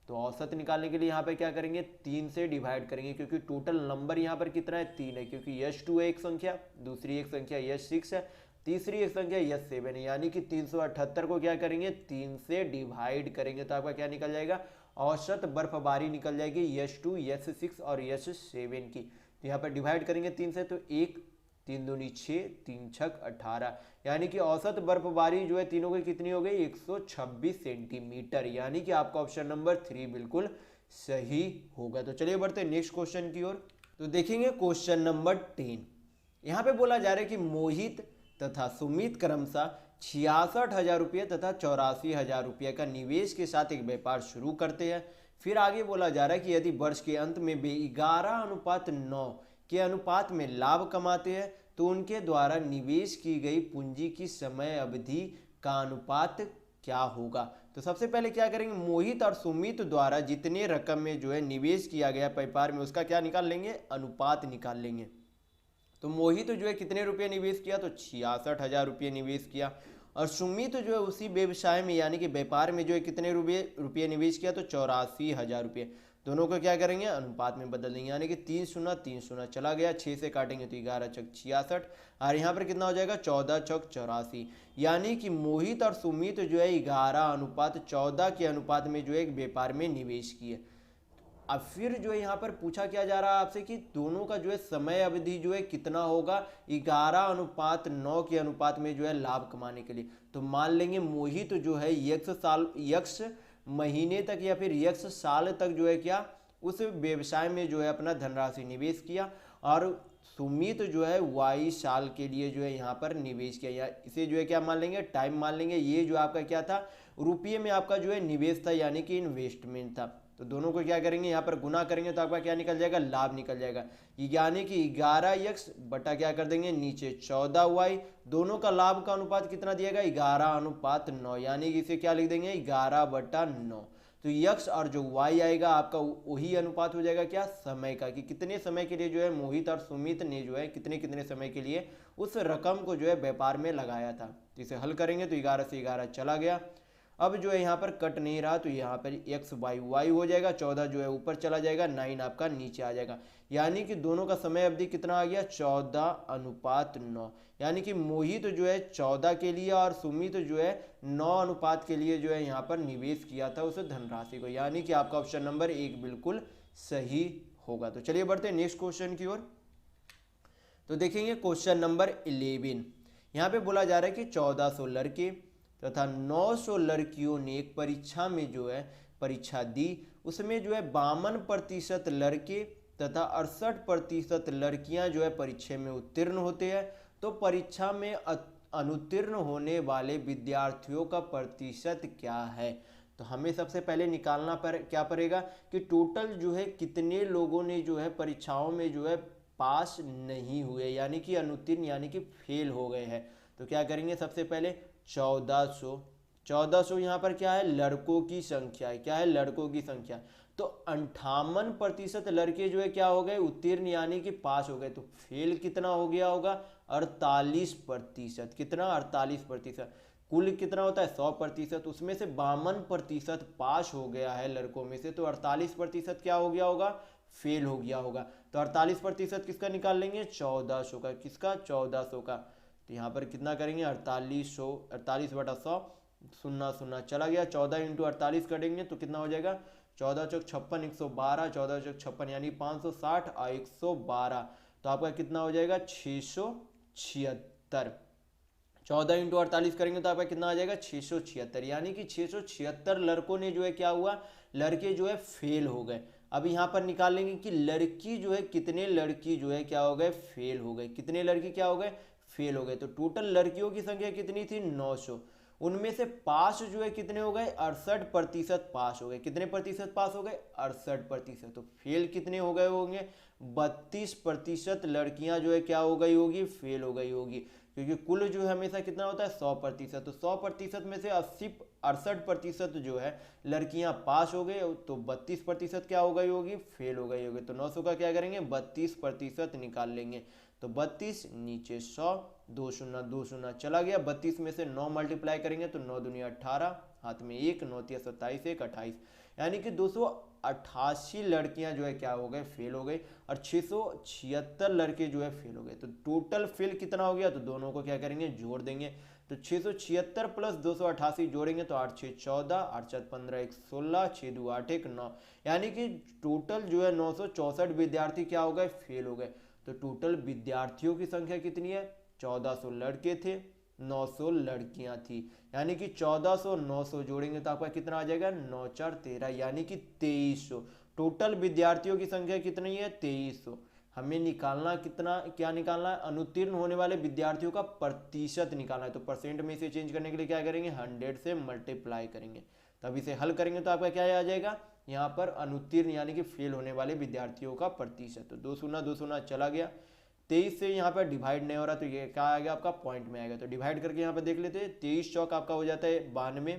तो औसत निकालने के लिए यहाँ पे क्या करेंगे, 3 से डिवाइड करेंगे, क्योंकि टोटल नंबर यहाँ पर कितना है, 3 है, क्योंकि S2 है एक संख्या, दूसरी एक संख्या S6 है, तीसरी एक संख्या S7 है, यानी कि 378 को क्या करेंगे, 3 से डिवाइड करेंगे। तो आपका क्या निकल जाएगा, औसत बर्फबारी निकल जाएगी S2, S6 और S7 की। तो यहाँ पर डिवाइड करेंगे 3 से, तो 1 3 दूनी 6, 3 छक 18, यानी कि औसत बर्फबारी जो है तीनों की कितनी हो गई, 126 सेंटीमीटर, यानी कि आपका ऑप्शन नंबर 3 बिल्कुल सही होगा। तो चलिए बढ़ते हैं नेक्स्ट क्वेश्चन की ओर। तो देखेंगे क्वेश्चन नंबर 10। यहाँ पे बोला जा रहा है कि मोहित तथा सुमित क्रमशः 66,000 रुपये तथा 84,000 रुपये का निवेश के साथ एक व्यापार शुरू करते हैं। फिर आगे बोला जा रहा है कि यदि वर्ष के अंत में वे 11:9 के अनुपात में लाभ कमाते हैं तो उनके द्वारा निवेश की गई पूंजी की समय अवधि का अनुपात क्या होगा। तो सबसे पहले क्या करेंगे, मोहित और सुमित द्वारा जितने रकम में जो है निवेश किया गया व्यापार में उसका क्या निकाल लेंगे, अनुपात निकाल लेंगे। तो मोहित जो है कितने रुपये निवेश किया, तो 66,000 रुपये निवेश किया, और सुमित जो है उसी व्यवसाय में यानी कि व्यापार में जो है कितने रुपये निवेश किया, तो 84,000 रुपये। दोनों को क्या करेंगे, अनुपात में बदल देंगे, यानी कि 3 0 3 0 चला गया, 6 से काटेंगे तो 11 चौक 66 और यहाँ पर कितना हो जाएगा, 14 चौक 84, यानी कि मोहित और सुमित जो है 11:14 के अनुपात में जो है एक व्यापार में निवेश किए। अब फिर जो है यहाँ पर पूछा क्या जा रहा है आपसे कि दोनों का जो है समय अवधि जो है कितना होगा, 11:9 के अनुपात में जो है लाभ कमाने के लिए। तो मान लेंगे मोहित जो है यक्ष महीने तक या फिर यक्ष साल तक जो है क्या उस व्यवसाय में जो है अपना धनराशि निवेश किया, और सुमित जो है Y साल के लिए जो है यहाँ पर निवेश किया, या इसे जो है क्या मान लेंगे, टाइम मान लेंगे। ये जो आपका क्या था, रुपये में आपका जो है निवेश था, यानी कि इन्वेस्टमेंट था। तो दोनों को क्या करेंगे, यहाँ पर गुना करेंगे तो आपका क्या निकल जाएगा, लाभ निकल जाएगा, यानी कि 11x बटा क्या कर देंगे नीचे 14y, दोनों का लाभ का अनुपात कितना दिएगा, 11:9, यानी कि इसे क्या लिख देंगे, 11/9। तो यक्ष और जो y आएगा आपका वही अनुपात हो जाएगा क्या, समय का, कि कितने समय के लिए जो है मोहित और सुमित ने जो है कितने कितने समय के लिए उस रकम को जो है व्यापार में लगाया था। तो इसे हल करेंगे तो 11 से 11 चला गया। अब जो है यहाँ पर कट नहीं रहा तो यहाँ पर x y हो जाएगा, 14 जो है ऊपर चला जाएगा, 9 आपका नीचे आ जाएगा, यानी कि दोनों का समय अवधि कितना आ गया, 14:9, यानी कि मोहित जो है 14 के लिए और सुमित जो है 9 अनुपात के लिए जो है यहाँ पर निवेश किया था उस धनराशि को, यानी कि आपका ऑप्शन नंबर 1 बिल्कुल सही होगा। तो चलिए बढ़ते हैं नेक्स्ट क्वेश्चन की ओर। तो देखेंगे क्वेश्चन नंबर 11। यहाँ पे बोला जा रहा है कि 1400 लड़के तथा 900 लड़कियों ने एक परीक्षा में जो है परीक्षा दी, उसमें जो है 52% लड़के तथा 68% लड़कियां जो है परीक्षा में उत्तीर्ण होते हैं। तो परीक्षा में अनुत्तीर्ण होने वाले विद्यार्थियों का प्रतिशत क्या है? तो हमें सबसे पहले निकालना क्या पड़ेगा कि टोटल जो है कितने लोगों ने जो है परीक्षाओं में जो है पास नहीं हुए, यानी कि अनुत्तीर्ण यानी कि फेल हो गए हैं। तो क्या करेंगे, सबसे पहले 1400 यहाँ पर क्या है, लड़कों की संख्या है। क्या है, लड़कों की संख्या। तो 58% लड़के जो है क्या हो गए, उत्तीर्ण यानी कि पास हो गए। तो फेल कितना हो गया होगा, 48%। कितना, 48%। कुल कितना होता है, 100%। उसमें से 52% पास हो गया है लड़कों में से, तो 48% क्या हो गया होगा, फेल हो गया होगा। तो 48% किसका निकाल लेंगे, 1400 का। किसका, 1400 का। तो यहाँ पर कितना करेंगे, 48/100, शून्य शून्य चला गया। 14 इंटू 48 करेंगे तो कितना हो जाएगा, 14 चौक 56, 112, 14 चौक 56 यानी 560 और 112, तो आपका कितना हो जाएगा, 676। 14 इंटू 48 करेंगे तो आपका कितना आ जाएगा, 676, यानी कि 676 लड़कों ने जो है क्या हुआ, लड़के जो है फेल हो गए। अब यहाँ पर निकाल लेंगे कि लड़की जो है कितने लड़की जो है क्या हो गए, फेल हो गए। कितने लड़की क्या हो गए, फेल हो गए। तो टोटल लड़कियों की संख्या कितनी थी, 900। उनमें से पास जो है कितने हो गए, 68% पास हो गए। कितने प्रतिशत पास हो गए, 68%। तो फेल कितने हो गए होंगे, 32% लड़कियां जो है क्या हो गई होगी, फेल हो गई होगी। क्योंकि कुल जो है हमेशा कितना होता है, 100%। तो 100% में से 68% जो है लड़कियां पास हो गए, तो 32% क्या हो गई होगी, फेल हो गई होगी। तो 900 का क्या करेंगे, 32% निकाल लेंगे। तो 32 नीचे 100, 2 शून्य 2 शून्य चला गया। 32 में से 9 मल्टीप्लाई करेंगे तो 9 दूनी 18, हाथ में 1, 9 तिया 27, 1 28, यानी कि 288 लड़कियां जो है क्या हो गए, फेल हो गई। और 676 लड़के जो है फेल हो गए। तो टोटल फेल कितना हो गया, तो दोनों को क्या करेंगे, जोड़ देंगे। तो 676 प्लस 288 जोड़ेंगे तो 8 6 14, 8 7 15, 1 16, 6 2 8 1 9, यानी कि टोटल जो है 964 विद्यार्थी क्या हो गए, फेल हो गए। तो टोटल विद्यार्थियों की संख्या कितनी है, 1400 लड़के थे, 900 लड़कियां थी, यानी कि 1400 900 जोड़ेंगे तो आपका कितना आ जाएगा, 9 4 13, यानी कि 2300। टोटल विद्यार्थियों की संख्या कितनी है, 2300। हमें निकालना कितना, क्या निकालना है, अनुत्तीर्ण होने वाले विद्यार्थियों का प्रतिशत निकालना है। तो परसेंट में इसे चेंज करने के लिए क्या करेंगे, 100 से मल्टीप्लाई करेंगे। तब इसे हल करेंगे तो आपका क्या आ जाएगा, यहाँ पर अनुत्तीर्ण यानी कि फेल होने वाले विद्यार्थियों का प्रतिशत। तो 2 शून्य 2 शून्य चला गया। 23 से यहाँ पर डिवाइड नहीं हो रहा, तो ये क्या आ गया आपका, पॉइंट में आएगा। तो डिवाइड करके यहाँ पर देख लेते हैं, 23 चौक आपका हो जाता है 92,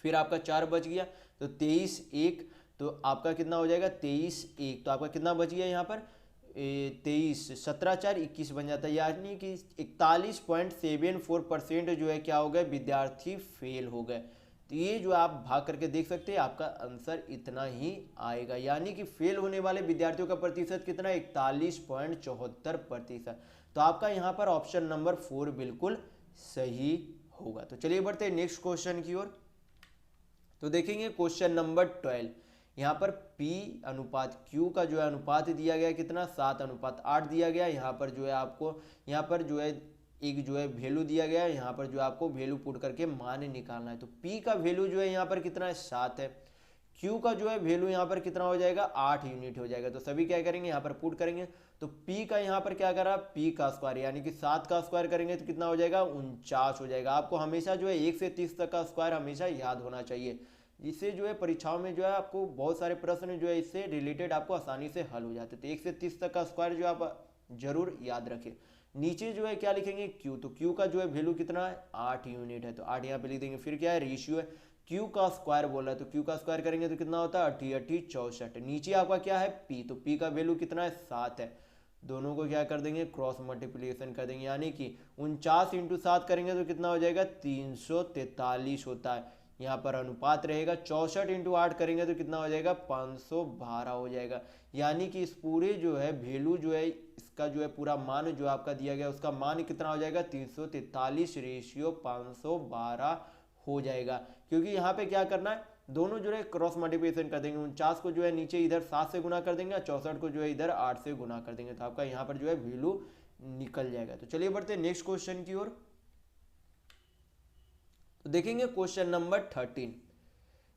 फिर आपका 4 बच गया तो 23 1, तो आपका कितना हो जाएगा, 23 1, तो आपका कितना बच गया यहाँ पर, 23 17 4 21 बन जाता है, यानी कि 41.74% जो है क्या हो गए, विद्यार्थी फेल हो गए। तो ये जो आप भाग करके देख सकते हैं, आपका आंसर इतना ही आएगा, यानी कि फेल होने वाले विद्यार्थियों का प्रतिशत कितना, 41.74%। तो आपका यहाँ पर ऑप्शन नंबर 4 बिल्कुल सही होगा। तो चलिए बढ़ते हैं नेक्स्ट क्वेश्चन की ओर। तो देखेंगे क्वेश्चन नंबर 12। यहाँ पर P अनुपात Q का जो है अनुपात दिया गया कितना, 7:8 दिया गया। यहाँ पर जो है आपको, यहाँ पर जो है एक जो है वैल्यू दिया गया है, यहाँ पर जो आपको वैल्यू पुट करके मान निकालना है। तो P का वैल्यू जो है यहाँ पर कितना है, 7 है। Q का जो है वैल्यू यहाँ पर कितना हो जाएगा, 8 यूनिट हो जाएगा। तो सभी क्या करेंगे, यहाँ पर पुट करेंगे। तो P का यहाँ पर क्या करा, P का स्क्वायर, यानी कि 7 का स्क्वायर करेंगे तो कितना हो जाएगा, 49 हो जाएगा। आपको हमेशा जो है 1 से 30 तक का स्क्वायर हमेशा याद होना चाहिए, जिससे जो है परीक्षाओं में जो है आपको बहुत सारे प्रश्न जो है इससे रिलेटेड आपको आसानी से हल हो जाते। तो 1 से 30 तक का स्क्वायर जो आप जरूर याद रखें। नीचे जो है क्या लिखेंगे, Q, तो Q का जो है वैल्यू कितना है, 8 यूनिट है, तो 8 यहाँ पे लिख देंगे। फिर क्या है, रेशियो है, Q का स्क्वायर बोल रहा है, तो Q का स्क्वायर करेंगे तो कितना होता है, 8 8 64। नीचे आपका क्या है, P, तो P का वैल्यू कितना है, 7 है। दोनों को क्या कर देंगे, क्रॉस मल्टीप्लिकेशन कर देंगे, यानी कि 49 इंटू 7 करेंगे तो कितना हो जाएगा, 343 होता है। यहाँ पर अनुपात रहेगा 64 इंटू 8 करेंगे तो कितना हो जाएगा, 512 हो जाएगा। यानी कि इस पूरे जो है वैल्यू जो है इसका जो है पूरा मान जो आपका दिया गया उसका मान कितना हो जाएगा, 343 रेशियो 512 हो जाएगा। क्योंकि यहाँ पे क्या करना है, दोनों जो है क्रॉस मल्टीप्लिकेशन कर देंगे। 49 को जो है नीचे इधर 7 से गुना कर देंगे और 64 को जो है इधर 8 से गुना कर देंगे। तो आपका यहाँ पर जो है वैल्यू निकल जाएगा। तो चलिए बढ़ते हैं नेक्स्ट क्वेश्चन की ओर। तो देखेंगे क्वेश्चन नंबर 13।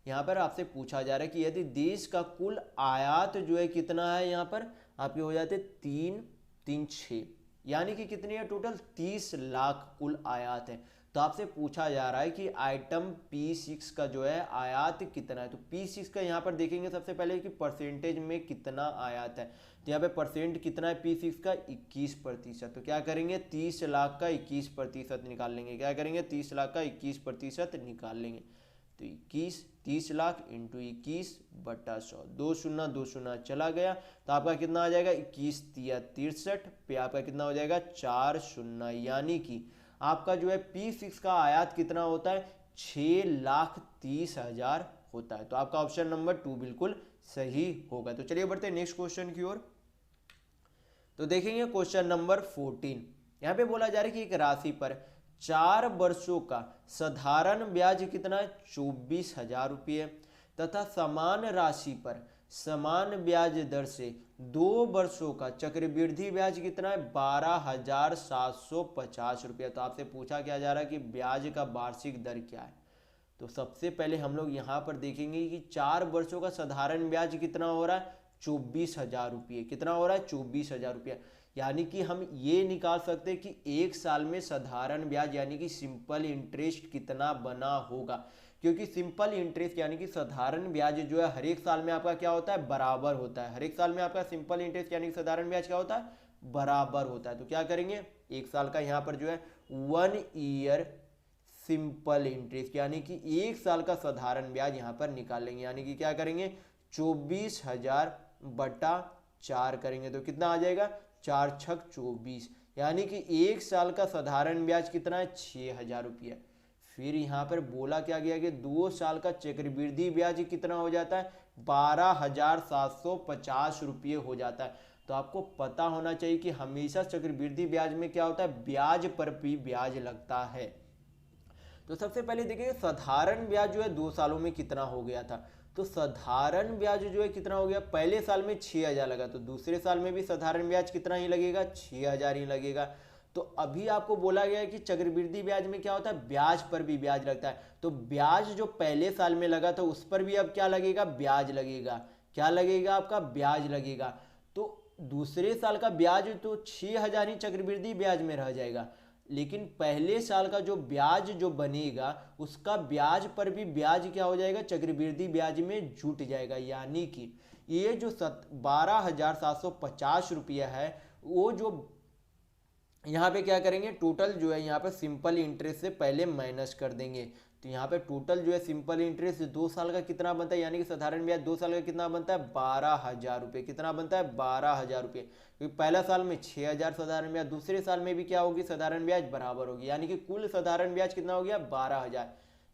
यहाँ पर आपसे पूछा जा रहा है कि यदि देश का कुल आयात जो है कितना है, यहाँ पर आपके हो जाते 336, यानी कि कितनी है टोटल 30 लाख कुल आयात है। तो आपसे पूछा जा रहा है कि आइटम P6 का जो है आयात कितना है। तो P6 का यहाँ पर देखेंगे सबसे पहले कि परसेंटेज में कितना आयात है। तो यहाँ पे परसेंट कितना है P6 का 21%। तो क्या करेंगे 30 लाख का 21% निकाल लेंगे। क्या करेंगे 30 लाख का 21% निकाल लेंगे। तो 30 लाख इंटू 21/100, 2 शून्य 2 शून्य चला गया। तो आपका कितना आ जाएगा 21 तिया 63 पे आपका कितना हो जाएगा 4 शून्य, यानी कि आपका जो है P6 का आयात कितना होता है 6,30,000 होता है। तो आपका ऑप्शन नंबर 2 बिल्कुल सही होगा। तो चलिए बढ़ते हैं नेक्स्ट क्वेश्चन की ओर। तो देखेंगे क्वेश्चन नंबर 14। यहाँ पे बोला जा रहा है कि एक राशि पर 4 वर्षों का साधारण ब्याज कितना है 24,000 रुपये तथा समान राशि पर समान ब्याज दर से 2 वर्षों का चक्रवृद्धि ब्याज कितना है 12,750 रुपये। तो आपसे पूछा क्या जा रहा है कि ब्याज का वार्षिक दर क्या है। तो सबसे पहले हम लोग यहाँ पर देखेंगे कि 4 वर्षों का साधारण ब्याज कितना हो रहा है 24,000 रुपये। कितना हो रहा है 24,000 रुपये, यानी कि हम ये निकाल सकते हैं कि एक साल में साधारण ब्याज यानी कि सिंपल इंटरेस्ट कितना बना होगा, क्योंकि सिंपल इंटरेस्ट यानी कि साधारण ब्याज जो है हर एक साल में आपका क्या होता है बराबर होता है। हर एक साल में आपका सिंपल इंटरेस्ट यानी कि साधारण ब्याज क्या होता है बराबर होता है। तो क्या करेंगे एक साल का यहाँ पर जो है 1 ईयर सिंपल इंटरेस्ट यानी कि एक साल का साधारण ब्याज यहाँ पर निकाल लेंगे, यानी कि क्या करेंगे 24,000/4 करेंगे। तो कितना आ जाएगा 4 छक 24, यानी कि एक साल का साधारण ब्याज कितना है 6,000 रुपये। फिर यहाँ पर बोला क्या गया कि 2 साल का चक्रवृद्धि ब्याज कितना हो जाता है 12,750 रुपये हो जाता है। तो आपको पता होना चाहिए कि हमेशा चक्रवृद्धि ब्याज में क्या होता है ब्याज पर भी ब्याज लगता है। तो सबसे पहले देखिए साधारण ब्याज जो है 2 सालों में कितना हो गया था। तो साधारण ब्याज जो है कितना हो गया, पहले साल में 6,000 लगा, तो दूसरे साल में भी साधारण ब्याज कितना ही लगेगा 6,000 ही लगेगा। तो अभी आपको बोला गया है कि चक्रवृद्धि ब्याज में क्या होता है ब्याज पर भी ब्याज लगता है। तो ब्याज जो पहले साल में लगा था उस पर भी अब क्या लगेगा ब्याज लगेगा। क्या लगेगा आपका ब्याज लगेगा। तो दूसरे साल का ब्याज तो 6,000 ही चक्रवृद्धि ब्याज में रह जाएगा, लेकिन पहले साल का जो ब्याज जो बनेगा उसका ब्याज पर भी ब्याज क्या हो जाएगा चक्रवृद्धि ब्याज में जुट जाएगा, यानी कि ये जो 12,750 रुपया है वो जो यहाँ पे क्या करेंगे टोटल जो है यहाँ पे सिंपल इंटरेस्ट से पहले माइनस कर देंगे। तो यहाँ पे टोटल जो है सिंपल इंटरेस्ट 2 साल का कितना बनता है, यानी कि साधारण ब्याज 2 साल का कितना बनता है 12,000 रुपये। कितना बनता है 12,000 रुपये, क्योंकि पहला साल में 6,000 साधारण ब्याज, दूसरे साल में भी क्या होगी साधारण ब्याज बराबर होगी, यानी कि कुल साधारण ब्याज कितना हो गया 12,000।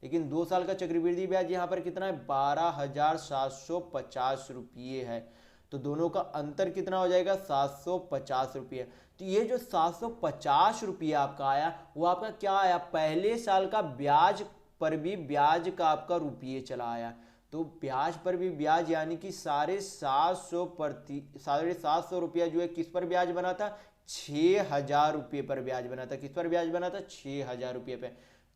लेकिन 2 साल का चक्रवृद्धि ब्याज यहाँ पर कितना है 12,750 रुपये है। तो दोनों का अंतर कितना हो जाएगा 750 रुपये। तो ये जो 750 रुपये आपका आया वो आपका क्या आया पहले साल का ब्याज पर भी ब्याज का आपका रुपये चला आया। तो ब्याज पर भी ब्याज यानी कि 750 रुपया जो है किस पर ब्याज बना था 6,000 रुपये पर ब्याज बना था। किस पर ब्याज बना था 6,000 रुपये पे।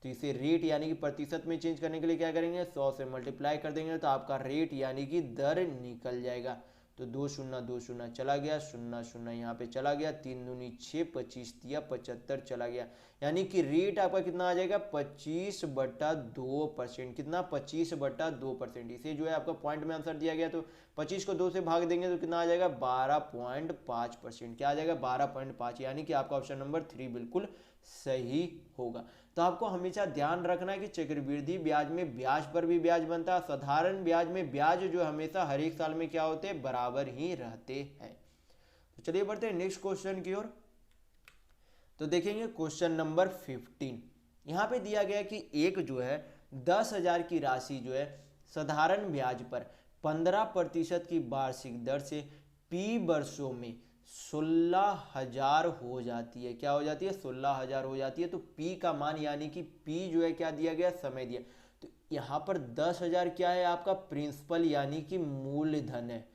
तो इसे रेट यानी कि प्रतिशत में चेंज करने के लिए क्या करेंगे 100 से मल्टीप्लाई कर देंगे तो आपका रेट यानी कि दर निकल जाएगा। तो 2 शून्य 2 शून्य चला गया, 0 0 यहाँ पे चला गया, 3 दूनी 6, 25 तिया 75 चला गया, यानी कि रेट आपका कितना आ जाएगा 25/2%। कितना 25/2%। इसे जो है आपका पॉइंट में आंसर दिया गया, तो 25 को 2 से भाग देंगे तो कितना आ जाएगा 12.5%। क्या आ जाएगा 12.5, यानी कि आपका ऑप्शन नंबर 3 बिल्कुल सही होगा। तो आपको हमेशा ध्यान रखना है कि चक्रवृद्धि ब्याज में ब्याज पर भी ब्याज बनता है, साधारण ब्याज में ब्याज जो हमेशा हर एक साल में क्या होते हैं बराबर ही रहते हैं। तो चलिए बढ़ते हैं नेक्स्ट क्वेश्चन की ओर। तो देखेंगे क्वेश्चन नंबर 15। यहाँ पे दिया गया कि एक जो है 10,000 की राशि जो है साधारण ब्याज पर 15% की वार्षिक दर से P वर्षों में 16,000 हो जाती है। क्या हो जाती है 16,000 हो जाती है। तो P का मान यानी कि P जो है क्या दिया गया समय दिया। तो यहाँ पर 10,000 क्या है आपका प्रिंसिपल यानी कि मूलधन है।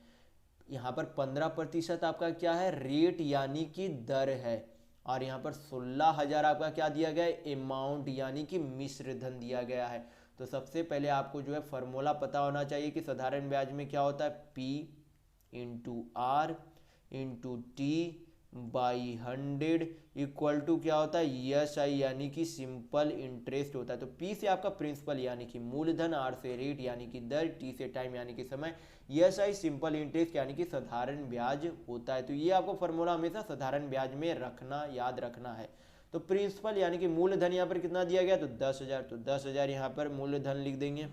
यहाँ पर 15% आपका क्या है रेट यानी कि दर है। और यहाँ पर 16,000 आपका क्या दिया गया है, अमाउंट यानी कि मिश्र धन दिया गया है। तो सबसे पहले आपको जो है फॉर्मूला पता होना चाहिए कि साधारण ब्याज में क्या होता है, P into R into T by 100 equal to क्या होता है, यस आई यानी कि सिंपल इंटरेस्ट होता है। तो पी से आपका प्रिंसिपल यानी कि मूलधन, आर से रेट यानी कि दर, टी से टाइम यानी कि समय, यस आई सिंपल इंटरेस्ट यानी कि साधारण ब्याज होता है। तो ये आपको फॉर्मूला हमेशा साधारण ब्याज में रखना, याद रखना है। तो प्रिंसिपल यानी कि मूलधन यहाँ पर कितना दिया गया, तो 10,000, तो 10,000 यहाँ पर मूलधन लिख देंगे।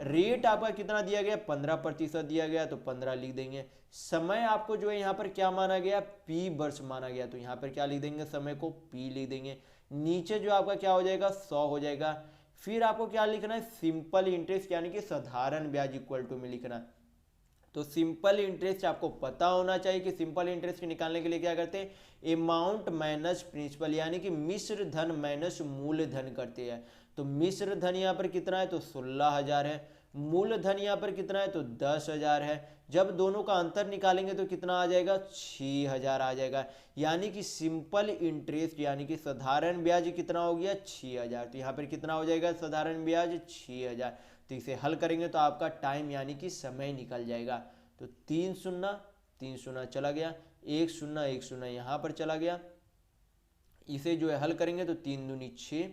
रेट आपका कितना दिया गया, 15% दिया गया, तो 15 लिख देंगे। समय आपको जो है यहाँ पर क्या माना गया, पी वर्ष माना गया, तो यहाँ पर क्या लिख देंगे, समय को पी लिख देंगे। नीचे जो आपका क्या हो जाएगा, 100 हो जाएगा। फिर आपको क्या लिखना है, सिंपल इंटरेस्ट यानी कि साधारण ब्याज इक्वल टू में लिखना है। तो सिंपल इंटरेस्ट आपको पता होना चाहिए कि सिंपल इंटरेस्ट निकालने के लिए क्या करते हैं, अमाउंट माइनस प्रिंसिपल यानी कि मिश्र धन माइनस मूलधन करते हैं। तो मिश्र धन यहाँ पर कितना है, तो 16,000 है। मूलधन यहाँ पर कितना है, तो 10,000 है। जब दोनों का अंतर निकालेंगे तो कितना आ जाएगा, 6,000 आ जाएगा। यानी कि सिंपल इंटरेस्ट यानी कि साधारण ब्याज कितना हो गया, 6,000। तो यहाँ पर कितना हो जाएगा साधारण ब्याज, 6,000। तो इसे हल करेंगे तो आपका टाइम यानी कि समय निकल जाएगा। तो 3 शून्य 3 शून्य चला गया, 1 शून्य 1 शून्य यहाँ पर चला गया। इसे जो है हल करेंगे तो 3 दूनी 6,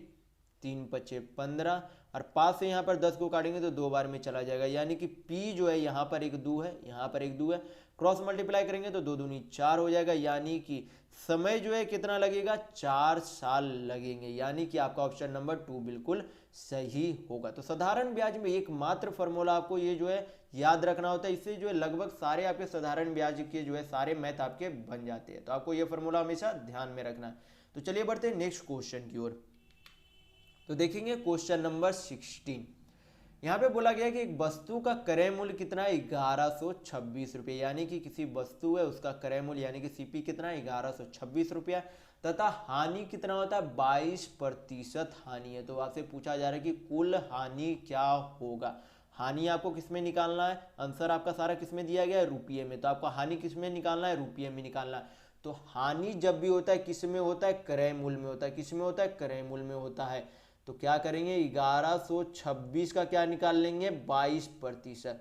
3 पचे 15, और 5 से यहाँ पर 10 को काटेंगे तो 2 बार में चला जाएगा। यानी कि P जो है यहाँ पर एक 2 है, यहाँ पर एक 2 है, क्रॉस मल्टीप्लाई करेंगे तो 2 दूनी 4 हो जाएगा। यानी कि समय जो है कितना लगेगा, 4 साल लगेंगे। यानी कि आपका ऑप्शन नंबर 2 बिल्कुल सही होगा। तो साधारण ब्याज में एकमात्र फॉर्मूला आपको ये जो है याद रखना होता है। इससे जो है लगभग सारे आपके साधारण ब्याज के जो है सारे मैथ आपके बन जाते हैं। तो आपको ये फॉर्मूला हमेशा ध्यान में रखना है। तो चलिए बढ़ते हैं नेक्स्ट क्वेश्चन की ओर। तो देखेंगे क्वेश्चन नंबर 16। यहाँ पे बोला गया कि एक वस्तु का क्रय मूल्य कितना है, 1126 रुपये। यानी कि किसी वस्तु है उसका क्रय मूल्य यानी कि सीपी कितना है, 1126 रुपया, तथा हानि कितना होता है, 22% हानि है। तो आपसे पूछा जा रहा है कि कुल हानि क्या होगा। हानि आपको किसमें निकालना है, आंसर आपका सारा किसमें दिया गया है, रुपये में। तो आपको हानि किसमें निकालना है, रुपये में निकालना है। तो हानि जब भी होता है किसमें होता है, क्रय मूल्य में होता है। किसमें होता है, क्रय मूल्य में होता है। तो क्या करेंगे, 1126 का क्या निकाल लेंगे, 22%,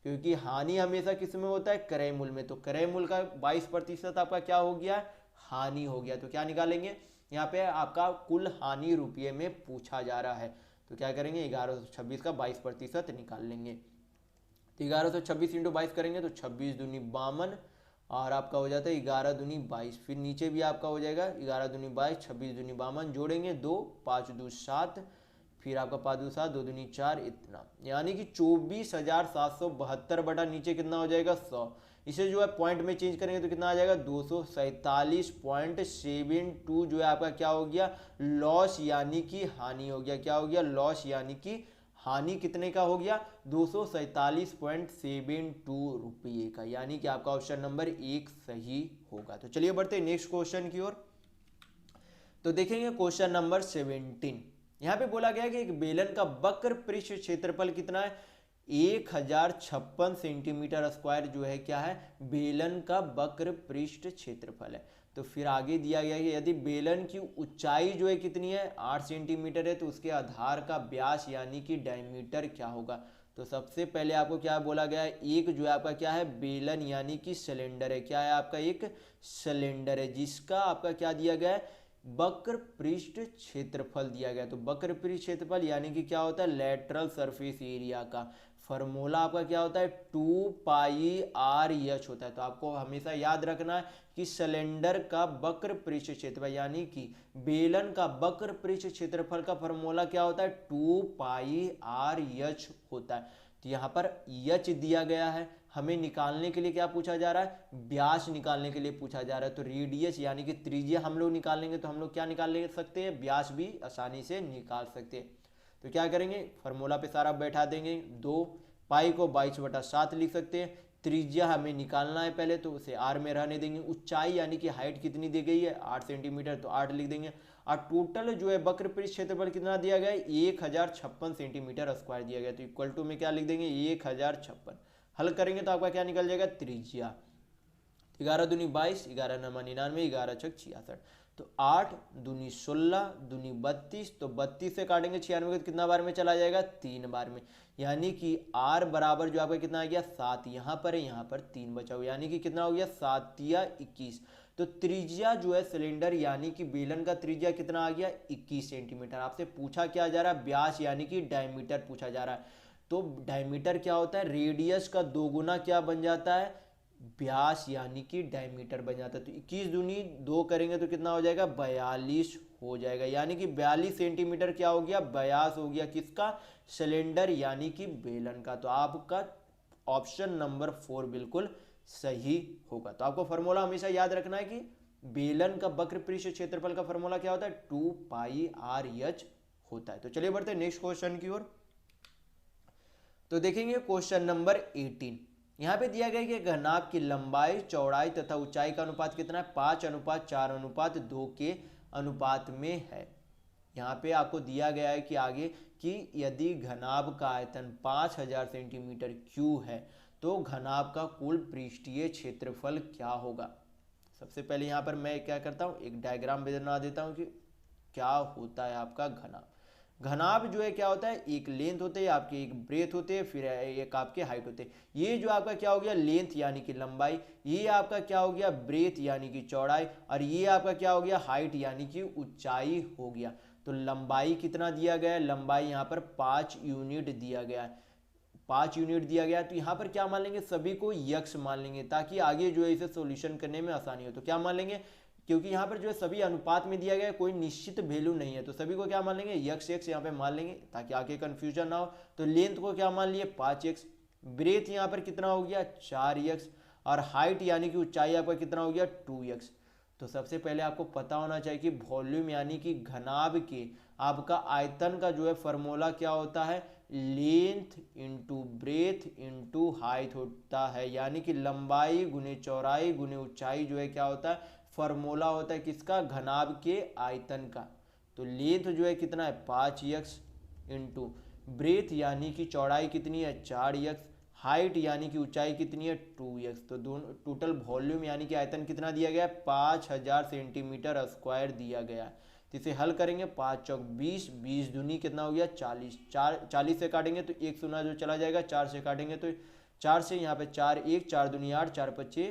क्योंकि हानि हमेशा किसमें होता है, क्रय मूल्य में। तो क्रय मूल्य का 22% आपका क्या हो गया, हानि हो गया। तो क्या निकालेंगे, यहाँ पे आपका कुल हानि रुपये में पूछा जा रहा है। तो क्या करेंगे, 1126 का 22% निकाल लेंगे। तो 1126 इंटू 22 करेंगे तो 26 दूनी 52, और आपका हो जाता है 11 दूनी 22। फिर नीचे भी आपका हो जाएगा 11 दूनी 22, 26 दूनी 52, जोड़ेंगे 2, 5 दू 7, फिर आपका 5 दू 7, 2 दूनी 4, इतना। यानी कि 24,772 बटा नीचे कितना हो जाएगा, 100। इसे जो है पॉइंट में चेंज करेंगे तो कितना आ जाएगा, 247.72 जो है आपका क्या हो गया, लॉस यानी कि हानि हो गया। क्या हो गया, लॉस यानी कि हानि कितने का हो गया, 247.72 रुपये का। यानी कि आपका ऑप्शन नंबर 1 सही होगा। तो चलिए बढ़ते हैं नेक्स्ट क्वेश्चन की ओर। तो देखेंगे क्वेश्चन नंबर 17। यहाँ पे बोला गया कि एक बेलन का वक्र पृष्ठ क्षेत्रफल कितना है, 1056 सेंटीमीटर स्क्वायर जो है क्या है, बेलन का वक्र पृष्ठ क्षेत्रफल है। तो फिर आगे दिया गया कि यदि बेलन की ऊंचाई जो है कितनी है, 8 सेंटीमीटर है, तो उसके आधार का व्यास यानी कि डायमीटर क्या होगा। तो सबसे पहले आपको क्या बोला गया है, एक जो है आपका क्या है, बेलन यानी कि सिलेंडर है। क्या है आपका, एक सिलेंडर है, जिसका आपका क्या दिया गया है, वक्र पृष्ठ क्षेत्रफल दिया गया। तो वक्र पृष्ठ क्षेत्रफल यानी कि क्या होता है, लेटरल सरफेस एरिया का फॉर्मूला आपका क्या होता है, 2πr/h होता है। तो आपको हमेशा याद रखना है कि सिलेंडर का वक्र पृष्ठ क्षेत्रफल यानी कि बेलन का वक्र पृष्ठ क्षेत्रफल का फॉर्मूला क्या होता है, 2πr/h होता है। तो यहाँ पर h दिया गया है, हमें निकालने के लिए क्या पूछा जा रहा है, व्यास निकालने के लिए पूछा जा रहा है। तो रेडियस यानी कि त्रिज्या हम लोग निकालेंगे तो हम लोग क्या निकाल सकते हैं, व्यास भी आसानी से निकाल सकते हैं। तो क्या करेंगे, फार्मूला पे सारा बैठा देंगे। 2 पाई को 22/7 लिख सकते हैं। त्रिज्या हमें निकालना है पहले, तो उसे r में रहने देंगे। ऊंचाई यानी कि हाइट कितनी दी गई है, 8 सेंटीमीटर, तो 8 लिख देंगे। और टोटल जो है वक्र पृष्ठ क्षेत्रफल कितना दिया गया है, 1056 सेंटीमीटर स्क्वायर दिया गया। तो इक्वल टू में क्या लिख देंगे, 1056। हल करेंगे तो आपका क्या निकल जाएगा, त्रिज्या। 11 दूनी 22, 11 नमा 99, 11 छक 66। तो 8 दूनी 16 दूनी 32, तो 32 से काटेंगे 96 को, तो कितना बार में चला जाएगा, 3 बार में। यानी कि R बराबर जो आपका कितना आ गया, 7। यहाँ पर है, यहाँ पर 3 बचा हुआ, यानी कि कितना हो गया, 7 या 21। तो त्रिज्या जो है सिलेंडर यानी कि बेलन का त्रिज्या कितना आ गया, 21 सेंटीमीटर। आपसे पूछा क्या जा रहा है, व्यास यानी कि डायमीटर पूछा जा रहा है। तो डायमीटर क्या होता है, रेडियस का 2 गुना क्या बन जाता है, व्यास यानी कि डायमीटर बन जाता है। तो 21 दूनी 2 करेंगे तो कितना हो जाएगा, 42 हो जाएगा। यानी कि 42 सेंटीमीटर क्या हो गया, व्यास हो गया किसका, सिलेंडर यानी कि बेलन का। तो आपका ऑप्शन नंबर 4 बिल्कुल सही होगा। तो आपको फॉर्मूला हमेशा याद रखना है कि बेलन का वक्र पृष्ठ क्षेत्रफल का फॉर्मूला क्या होता है, 2πr/h होता है। तो चलिए बढ़ते हैं नेक्स्ट क्वेश्चन की ओर। तो देखेंगे क्वेश्चन नंबर 18। यहाँ पे दिया गया कि घनाभ की लंबाई, चौड़ाई तथा ऊंचाई का अनुपात कितना है, 5:4:2 के अनुपात में है। यहाँ पे आपको दिया गया है कि आगे कि यदि घनाभ का आयतन 5000 सेंटीमीटर क्यूब है तो घनाभ का कुल पृष्ठीय क्षेत्रफल क्या होगा। सबसे पहले यहाँ पर मैं क्या करता हूँ, एक डायग्राम बना देता हूँ कि क्या होता है आपका घनाभ। घनाभ जो है क्या होता है, एक लेंथ होते हैं आपके, एक ब्रेथ होते हैं, फिर एक आपके हाइट होते हैं। ये जो आपका क्या हो गया, लेंथ यानी कि लंबाई, ये आपका क्या हो गया, ब्रेथ यानी कि चौड़ाई, और ये आपका क्या हो गया, हाइट यानी कि ऊंचाई हो गया। तो लंबाई कितना दिया गया है, लंबाई यहाँ पर 5 यूनिट दिया गया है, 5 यूनिट दिया गया है। तो यहाँ पर क्या मान लेंगे, सभी को यक्स मान लेंगे ताकि आगे जो है इसे सॉल्यूशन करने में आसानी हो। तो क्या मान लेंगे, क्योंकि यहाँ पर जो है सभी अनुपात में दिया गया है, कोई निश्चित वैल्यू नहीं है, तो सभी को क्या मान लेंगे, यक्स एक्स यहाँ पे मान लेंगे ताकि आगे कंफ्यूजन ना हो। तो लेंथ को क्या मान लिए, 5x, ब्रेथ यहाँ पर कितना हो गया, 4x, और हाइट यानी कि ऊंचाई आपका कितना हो गया, 2x। तो सबसे पहले आपको पता होना चाहिए कि वॉल्यूम यानी कि घनाभ के आपका आयतन का जो है फॉर्मूला क्या होता है, length into breadth into height होता है। यानी कि लंबाई गुने चौड़ाई गुने ऊंचाई जो है क्या होता है, फॉर्मूला होता है किसका, घनाभ के आयतन का। तो लेंथ जो है कितना है, 5x, इंटू ब्रेथ यानी कि चौड़ाई कितनी है, 4x, हाइट यानी कि ऊंचाई कितनी है, 2x। तो दोनों टोटल वॉल्यूम यानी कि आयतन कितना दिया गया है, 5000 सेंटीमीटर स्क्वायर दिया गया है। तो इसे हल करेंगे, 5 चौक 20, 20 दूनी कितना हो गया, 40, 40 से काटेंगे तो 1 सुना जो चला जाएगा, 4 से काटेंगे तो 4 से यहाँ पे 4 1, 4 दूनी 8, 4 5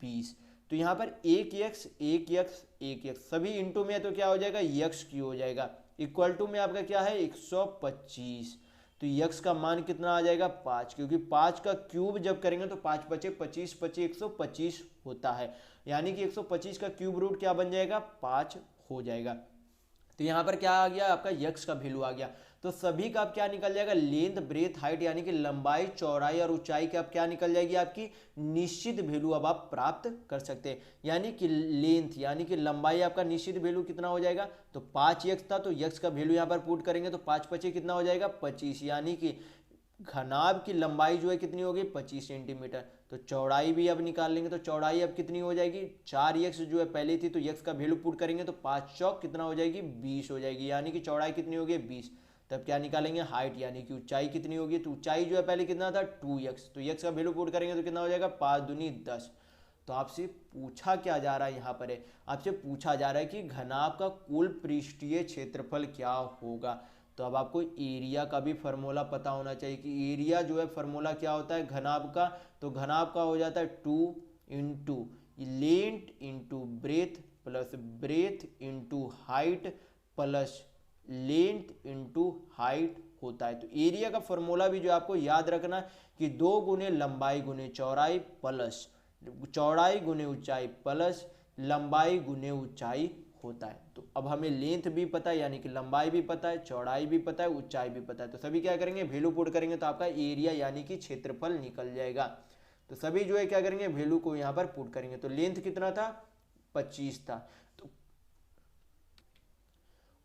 20। तो यहाँ पर 1x 1x 1x सभी इंटू में है तो क्या हो जाएगा, यक्स क्यू हो जाएगा, इक्वल टू में आपका क्या है, 125। तो यक्स का मान कितना आ जाएगा, 5, क्योंकि 5 का क्यूब जब करेंगे तो 5 पचे 25, 25 125 होता है। यानी कि 125 का क्यूब रूट क्या बन जाएगा, 5 हो जाएगा। तो यहाँ पर क्या आ गया, आपका यक्स का वैल्यू आ गया। तो सभी का अब क्या निकल जाएगा, लेंथ ब्रेथ हाइट यानी कि लंबाई चौड़ाई और ऊंचाई का अब क्या निकल जाएगी, आपकी निश्चित वैल्यू अब आप प्राप्त कर सकते हैं। यानी कि लेंथ यानी कि लंबाई आपका निश्चित वैल्यू कितना हो जाएगा, तो 5x था, तो यक्स का वैल्यू यहाँ पर पुट करेंगे तो 5 पचे कितना हो जाएगा, 25। यानी कि घनाभ की लंबाई जो है कितनी होगी, 25 सेंटीमीटर। तो चौड़ाई भी अब निकाल लेंगे, तो चौड़ाई अब कितनी हो जाएगी, 4x जो है पहले थी, तो x का वैल्यू पुट करेंगे तो 5 चौक कितना हो जाएगी, 20 हो जाएगी। यानी कि चौड़ाई कितनी होगी, 20। तब क्या निकालेंगे, हाइट यानी कि ऊंचाई कितनी होगी, तो ऊंचाई जो है पहले कितना था, 2x, तो x का वैल्यू पुट करेंगे तो कितना हो जाएगा, 5 दूनी 10। तो आपसे पूछा क्या जा रहा है, यहाँ पर है आपसे पूछा जा रहा है कि घनाभ का कुल पृष्ठीय क्षेत्रफल क्या होगा। तो अब आपको एरिया का भी फॉर्मूला पता होना चाहिए कि एरिया जो है फॉर्मूला क्या होता है घनाभ का, तो घनाभ का हो जाता है 2 into length into breadth plus breadth into height plus length into height होता है। तो एरिया का फॉर्मूला भी जो आपको याद रखना है कि 2 गुने लंबाई गुने चौड़ाई प्लस चौड़ाई गुने ऊंचाई प्लस लंबाई गुने ऊंचाई होता है। तो अब हमें लेंथ भी पता है यानी कि लंबाई भी पता है, चौड़ाई भी पता है, ऊंचाई भी पता है। तो सभी क्या करेंगे, वैल्यू पुट करेंगे तो आपका एरिया यानी कि क्षेत्रफल निकल जाएगा। तो सभी जो है क्या करेंगे, वैल्यू को यहाँ पर पुट करेंगे। तो लेंथ कितना था, 25 था, तो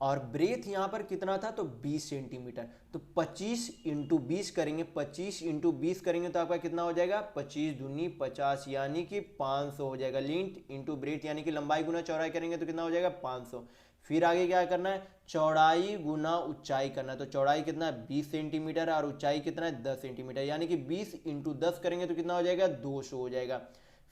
और ब्रेथ यहाँ पर कितना था, तो 20 सेंटीमीटर। तो 25 इंटू 20 करेंगे, 25 इंटू 20 करेंगे तो आपका कितना हो जाएगा, 25 दूनी 50 यानी कि 500 हो जाएगा। लेंथ इंटू ब्रेथ यानी कि लंबाई गुना चौड़ाई करेंगे तो कितना हो जाएगा, 500। फिर आगे क्या करना है, चौड़ाई गुना ऊंचाई करना है। तो चौड़ाई कितना है, 20 सेंटीमीटर और ऊंचाई कितना है, 10 सेंटीमीटर। यानी कि 20 इंटू 10 करेंगे तो कितना हो जाएगा, 200 हो जाएगा।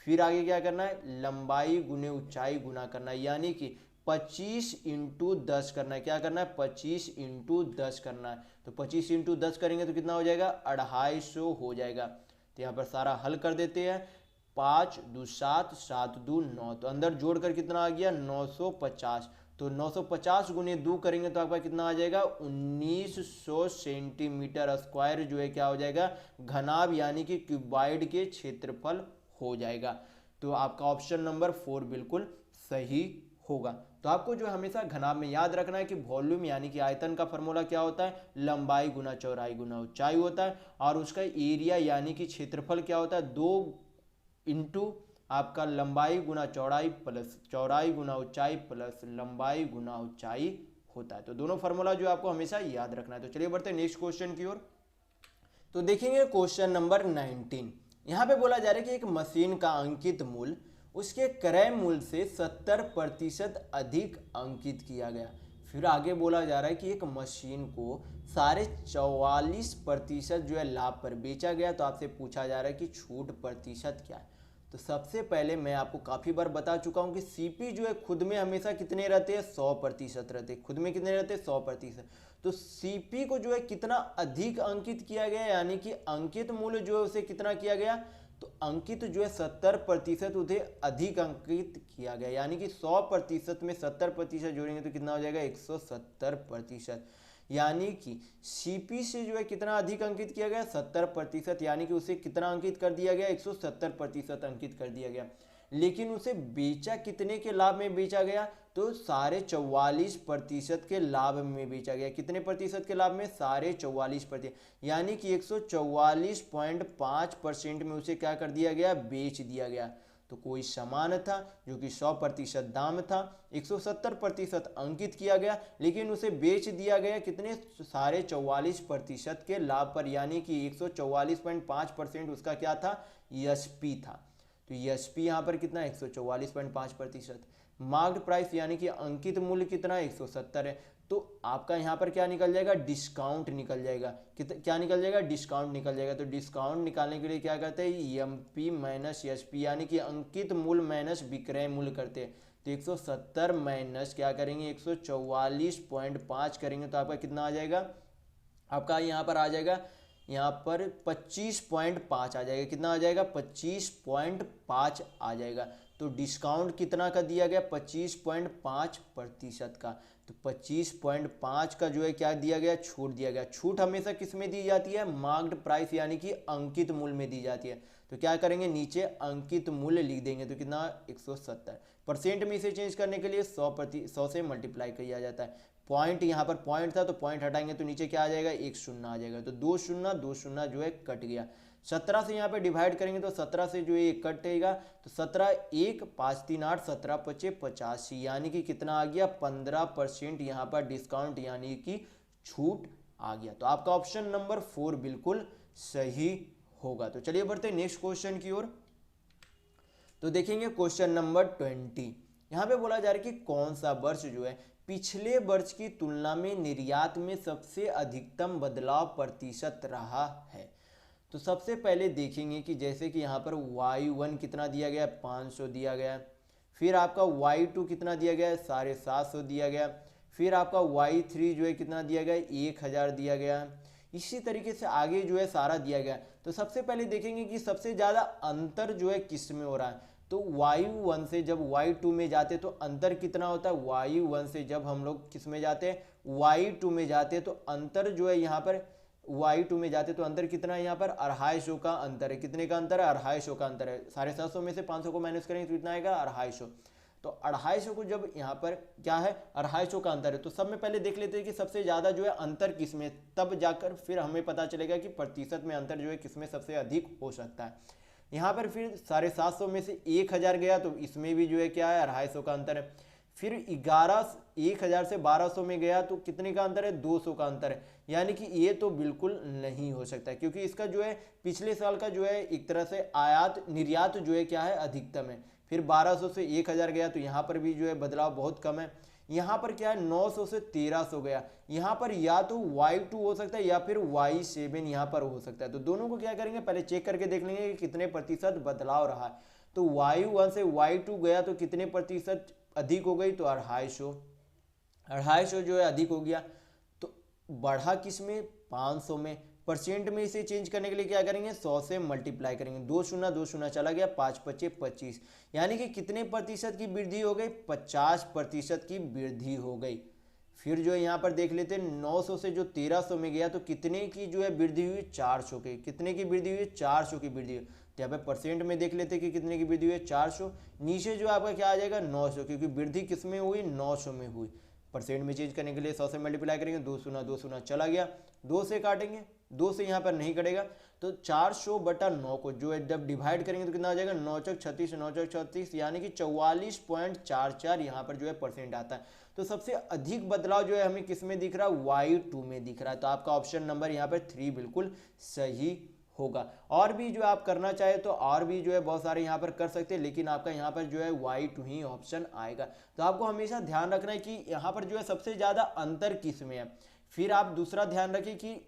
फिर आगे क्या करना है, लंबाई गुने ऊंचाई गुना करना है, यानी कि 25 इंटू 10 करना है। क्या करना है? 25 इंटू 10 करना है। तो 25 इंटू 10 करेंगे तो कितना हो जाएगा? 250 हो जाएगा। तो यहाँ पर सारा हल कर देते हैं। 5 दू 7, 7 दू 9, तो अंदर जोड़कर कितना आ गया? 950। तो 950 गुने 2 करेंगे तो आपका कितना आ जाएगा? 1900 सेंटीमीटर स्क्वायर जो है क्या हो जाएगा? घनाभ यानी कि क्यूबाइड के क्षेत्रफल हो जाएगा। तो आपका ऑप्शन नंबर 4 बिल्कुल सही होगा। तो आपको जो हमेशा घनाभ में याद रखना है कि वॉल्यूम यानी कि आयतन का फॉर्मूला क्या होता है? लंबाई गुना चौड़ाई गुना ऊंचाई होता है। और उसका एरिया यानी कि क्षेत्रफल क्या होता है? 2 इंटू आपका लंबाई गुना चौड़ाई प्लस चौड़ाई गुना ऊंचाई प्लस लंबाई गुना ऊंचाई होता है। तो दोनों फार्मूला जो आपको हमेशा याद रखना है। तो चलिए बढ़ते हैं नेक्स्ट क्वेश्चन की ओर। तो देखेंगे क्वेश्चन नंबर 19। यहाँ पे बोला जा रहा है कि एक मशीन का अंकित मूल्य उसके क्रय मूल्य से 70% अधिक अंकित किया गया। फिर आगे बोला जा रहा है कि एक मशीन को 44.5% जो है लाभ पर बेचा गया। तो आपसे पूछा जा रहा है कि छूट प्रतिशत क्या है। तो सबसे पहले मैं आपको काफ़ी बार बता चुका हूं कि सीपी जो है खुद में हमेशा कितने रहते हैं? 100% रहते हैं। खुद में कितने रहते हैं? 100%। तो सीपी को जो है कितना अधिक अंकित किया गया, यानी कि अंकित मूल्य जो है उसे कितना किया गया? तो अंकित जो है 70% उसे अधिक अंकित किया गया, यानी कि 100% में 70% जोड़ेंगे तो कितना हो जाएगा? 170%। यानी कि सीपी से जो है कितना अधिक अंकित किया गया? 70%, यानी कि उसे कितना अंकित कर दिया गया? 170% अंकित कर दिया गया। लेकिन उसे बेचा कितने के लाभ में बेचा गया? तो 44.5% के लाभ में बेचा गया। कितने प्रतिशत के लाभ में? 44.5%, यानी कि 144.5% में उसे क्या कर दिया गया? बेच दिया गया। तो कोई सामान था जो कि 100% दाम था, 170% अंकित किया गया, लेकिन उसे बेच दिया गया कितने? 44.5% के लाभ पर, यानी कि 144.5% उसका क्या था? एसपी था। तो एसपी यहाँ पर कितना? 144.5%। मार्क्ड प्राइस यानी कि अंकित मूल्य कितना? 170 है। तो आपका यहाँ पर क्या निकल जाएगा? डिस्काउंट निकल जाएगा। क्या निकल जाएगा? डिस्काउंट निकल जाएगा। तो डिस्काउंट निकालने के लिए क्या करते हैं? एमपी माइनस एसपी, यानी कि अंकित मूल्य माइनस विक्रय मूल्य करते हैं। तो 170 माइनस क्या करेंगे? 144.5 करेंगे तो आपका कितना आ जाएगा? आपका यहाँ पर आ जाएगा, यहाँ पर 25.5 आ जाएगा। कितना आ जाएगा? 25.5 आ जाएगा। तो डिस्काउंट कितना का दिया गया? 25.5% का। तो 25.5 का जो है क्या दिया गया? छूट दिया गया। छूट हमेशा किस में दी जाती है? मार्क्ड प्राइस यानी कि अंकित मूल्य में दी जाती है। तो क्या करेंगे? नीचे अंकित मूल्य लिख देंगे। तो कितना? 170%। में इसे चेंज करने के लिए 100 से मल्टीप्लाई किया जाता है। पॉइंट यहाँ पर पॉइंट था तो पॉइंट हटाएंगे तो नीचे क्या आ जाएगा? 1 शून्य आ जाएगा। तो 2 शून्य 2 शून्य जो है कट गया। 17 से यहाँ पे डिवाइड करेंगे तो 17 से जो है कटेगा। तो 17 1 5 3 8 17 5 85, यानी कि कितना आ गया? 15% यहाँ पर डिस्काउंट यानी कि छूट आ गया। तो आपका ऑप्शन नंबर 4 बिल्कुल सही होगा। तो चलिए बढ़ते हैं नेक्स्ट क्वेश्चन की ओर। तो देखेंगे क्वेश्चन नंबर 20। यहाँ पे बोला जा रहा है कि कौन सा वर्ष जो है पिछले वर्ष की तुलना में निर्यात में सबसे अधिकतम बदलाव प्रतिशत रहा है। तो सबसे पहले देखेंगे कि जैसे कि यहाँ पर Y1 कितना दिया गया? 500 दिया गया। फिर आपका Y2 कितना दिया गया? 750 दिया गया। फिर आपका Y3 जो है कितना दिया गया? 1000 दिया गया। इसी तरीके से आगे जो है सारा दिया गया। तो सबसे पहले देखेंगे कि सबसे ज़्यादा अंतर जो है किस में हो रहा है। तो Y1 से जब Y2 में जाते तो अंतर कितना होता है? Y1 से जब हम लोग किस में जाते हैं? Y2 में जाते हैं तो अंतर जो है यहाँ पर Y2 में जाते तो अंतर कितना है? यहाँ पर 250 का अंतर है। कितने का अंतर है? 250 का अंतर है। 750 में से 500 को माइनस करेंगे तो कितना आएगा? 250। तो 250 को जब यहाँ पर क्या है? 250 का अंतर है। तो सब में पहले देख लेते हैं कि सबसे ज़्यादा जो है अंतर किस में, तब जाकर फिर हमें पता चलेगा कि प्रतिशत में अंतर जो है किस में सबसे अधिक हो सकता है। यहाँ पर फिर 750 में से 1000 गया तो इसमें भी जो है क्या है? 250 का अंतर है। फिर 1000 से 1200 में गया तो कितने का अंतर है? 200 का अंतर है। यानी कि ये तो बिल्कुल नहीं हो सकता है, क्योंकि इसका जो है पिछले साल का जो है एक तरह से आयात निर्यात जो है क्या है? अधिकतम है। फिर 1200 से 1000 गया तो यहाँ पर भी जो है बदलाव बहुत कम है। यहाँ पर क्या है? 900 से 1300 गया। यहाँ पर या तो Y2 हो सकता है या फिर Y7 यहाँ पर हो सकता है। तो दोनों को क्या करेंगे? पहले चेक करके देख लेंगे कि कितने प्रतिशत बदलाव रहा है। तो Y1 से Y2 गया तो कितने प्रतिशत अधिक हो गई तो 250, 250 जो है अधिक हो गया तो बढ़ा किस में, 500 में। परसेंट में इसे चेंज करने के लिए क्या करेंगे, 100 से मल्टीप्लाई करेंगे, 2 शून्य 2 शून्य चला गया, 5 पच्चे 25, यानी कि कितने प्रतिशत की वृद्धि हो गई, 50% की वृद्धि हो गई। फिर जो है यहाँ पर देख लेते हैं 900 से जो 1300 में गया तो कितने की जो है वृद्धि हुई, 400 की। कितने की वृद्धि हुई, 400 की वृद्धि हुई। तो यहाँ पे परसेंट में देख लेते हैं कि कितने की वृद्धि हुई, 400। नीचे जो आपका क्या आ जाएगा, 900, क्योंकि वृद्धि किस में हुई, 900 में हुई। परसेंट में चेंज करने के लिए 100 से मल्टीप्लाई करेंगे, 2 शून्य 2 शून्य चला गया, 2 से काटेंगे, 2 से यहाँ पर नहीं कटेगा तो 400/9 को जो है जब डिवाइड करेंगे तो कितना आ जाएगा, 9 चौक 36, 9 चौक 36, यानी कि 44.44 यहाँ पर जो है परसेंट आता है। तो सबसे अधिक बदलाव जो है हमें किस में दिख रहा है, Y2 में दिख रहा है। तो आपका ऑप्शन नंबर यहाँ पर 3 बिल्कुल सही होगा। और भी जो आप करना चाहे तो और भी जो है बहुत सारे यहाँ पर कर सकते हैं, लेकिन आपका यहाँ पर जो है Y2 ही ऑप्शन आएगा। तो आपको हमेशा ध्यान रखना है कि यहाँ पर जो है सबसे ज़्यादा अंतर किस में है। फिर आप दूसरा ध्यान रखें कि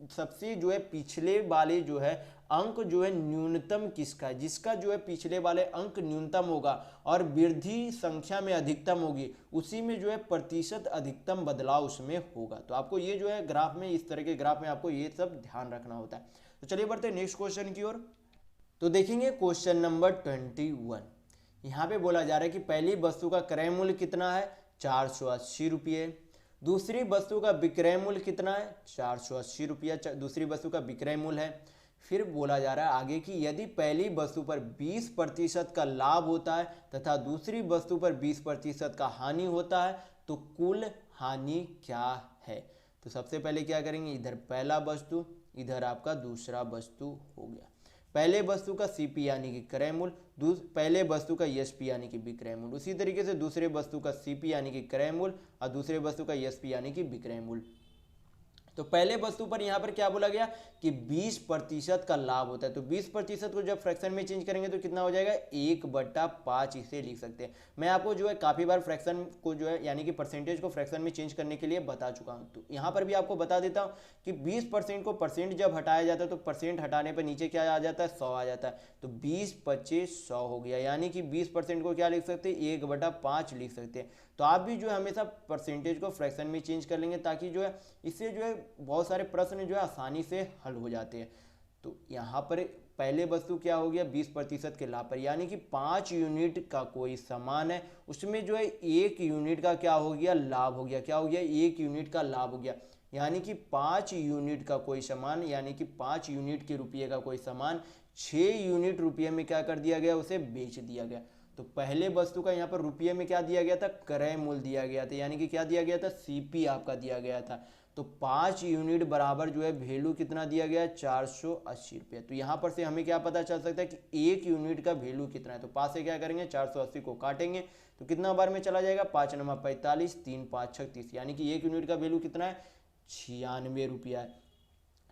सबसे जो है पिछले वाले जो है अंक जो है न्यूनतम किसका है, जिसका जो है पिछले वाले अंक न्यूनतम होगा और वृद्धि संख्या में अधिकतम होगी, उसी में जो है प्रतिशत अधिकतम बदलाव उसमें होगा। तो आपको ये जो है ग्राफ में, इस तरह के ग्राफ में आपको ये सब ध्यान रखना होता है। तो चलिए बढ़ते हैं नेक्स्ट क्वेश्चन की ओर। तो देखेंगे क्वेश्चन नंबर 21। यहाँ पे बोला जा रहा है कि पहली वस्तु का क्रय मूल्य कितना है, 480 रुपये। दूसरी वस्तु का विक्रय मूल्य कितना है, 480 रुपया दूसरी वस्तु का विक्रय मूल्य है। फिर बोला जा रहा है आगे कि यदि पहली वस्तु पर 20% का लाभ होता है तथा दूसरी वस्तु पर 20% का हानि होता है तो कुल हानि क्या है। तो सबसे पहले क्या करेंगे, इधर पहला वस्तु, इधर आपका दूसरा वस्तु हो गया। पहले वस्तु का सीपी यानी कि क्रय मूल्य, पहले वस्तु का एसपी यानी कि विक्रय मूल्य। उसी तरीके से दूसरे वस्तु का सीपी यानी कि क्रय मूल्य और दूसरे वस्तु का एसपी यानी कि विक्रय मूल्य। तो पहले वस्तु पर यहाँ पर क्या बोला गया कि 20% का लाभ होता है। तो 20% को जब फ्रैक्शन में चेंज करेंगे तो कितना हो जाएगा, 1/5 इसे लिख सकते हैं। मैं आपको जो है काफ़ी बार फ्रैक्शन को जो है यानी कि परसेंटेज को फ्रैक्शन में चेंज करने के लिए बता चुका हूँ। तो यहाँ पर भी आपको बता देता हूँ कि 20% को परसेंट जब हटाया जाता है तो परसेंट हटाने पर नीचे क्या आ जाता है, 100 आ जाता है। तो 20 25 100 हो गया, यानी कि 20% को क्या लिख सकते हैं, 1/5 लिख सकते हैं। तो आप भी जो है हमेशा परसेंटेज को फ्रैक्शन में चेंज कर लेंगे ताकि जो है इससे जो है बहुत सारे प्रश्न जो है आसानी से हल हो जाते हैं। तो यहाँ पर पहले वस्तु क्या हो गया, 20% के लाभ पर, यानी कि 5 यूनिट का कोई सामान है उसमें जो है 1 यूनिट का क्या हो गया, लाभ हो गया। क्या हो गया, 1 यूनिट का लाभ हो गया, यानी कि 5 यूनिट का कोई सामान, यानी कि 5 यूनिट के रुपये का कोई सामान 6 यूनिट रुपये में क्या कर दिया गया, उसे बेच दिया गया। तो पहले वस्तु का यहाँ पर रुपये में क्या दिया गया था, क्रय मूल्य दिया गया था, यानी कि क्या दिया गया था, सीपी आपका दिया गया था। तो 5 यूनिट बराबर जो है वैल्यू कितना दिया गया है, 480 रुपये। तो यहाँ पर से हमें क्या पता चल सकता है कि 1 यूनिट का वैल्यू कितना है। तो 5 से क्या करेंगे, 480 को काटेंगे तो कितना बार में चला जाएगा, 5 9 45, 3 5 36, यानी कि 1 यूनिट का वैल्यू कितना है, 96 रुपया है।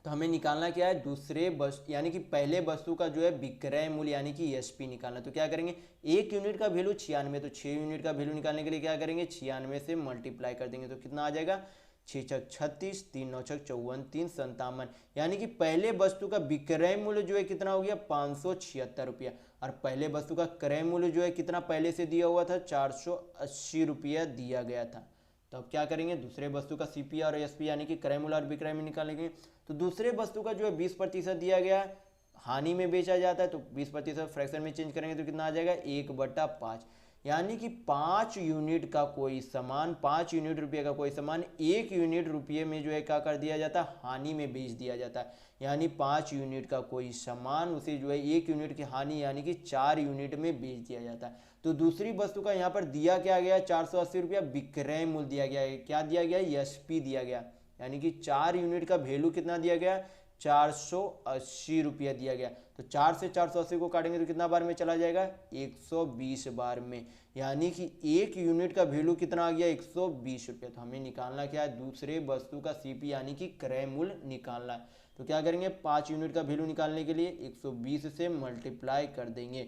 तो हमें निकालना क्या है, दूसरे वस्तु यानी कि पहले वस्तु का जो है विक्रय मूल्य यानी कि एसपी निकालना। तो क्या करेंगे, 1 यूनिट का वैल्यू 96, तो 6 यूनिट का वैल्यू निकालने के लिए क्या करेंगे, 96 से मल्टीप्लाई कर देंगे तो कितना आ जाएगा, 6 छक 36, 3 9 छक 54, 3 57, यानी कि पहले वस्तु का विक्रय मूल्य जो है कितना हो गया, 576 रुपया। और पहले वस्तु का क्रय मूल्य जो है कितना पहले से दिया हुआ था, 480 रुपया दिया गया था। तो अब क्या करेंगे, दूसरे वस्तु का सीपी और एसपी यानी कि क्रय मूल्य और विक्रय में निकालेंगे। तो दूसरे वस्तु का जो है 20% दिया गया है, हानि में बेचा जाता है, तो 20% फ्रैक्शन में चेंज करेंगे तो कितना आ जाएगा, 1/5, यानी कि 5 यूनिट का कोई सामान, 5 यूनिट रुपये का कोई सामान 1 यूनिट रुपये में जो है क्या कर दिया जाता है, हानि में बेच दिया जाता है। यानी 5 यूनिट का कोई सामान उसे जो है 1 यूनिट की हानि यानी कि 4 यूनिट में बेच दिया जाता है। तो दूसरी वस्तु का यहाँ पर दिया क्या गया, 480 रुपया विक्रय मूल्य दिया गया है। क्या दिया गया, एसपी दिया गया, यानी कि 4 यूनिट का वैल्यू कितना दिया गया, 480 रुपया दिया गया। तो 4 से 480 को काटेंगे तो कितना बार में चला जाएगा, 120 बार में, यानी कि 1 यूनिट का वैल्यू कितना आ गया, 120 रुपया। तो हमें निकालना क्या है, दूसरे वस्तु का सीपी यानी कि क्रय मूल्य निकालना है। तो क्या करेंगे, 5 यूनिट का वैल्यू निकालने के लिए 120 से मल्टीप्लाई कर देंगे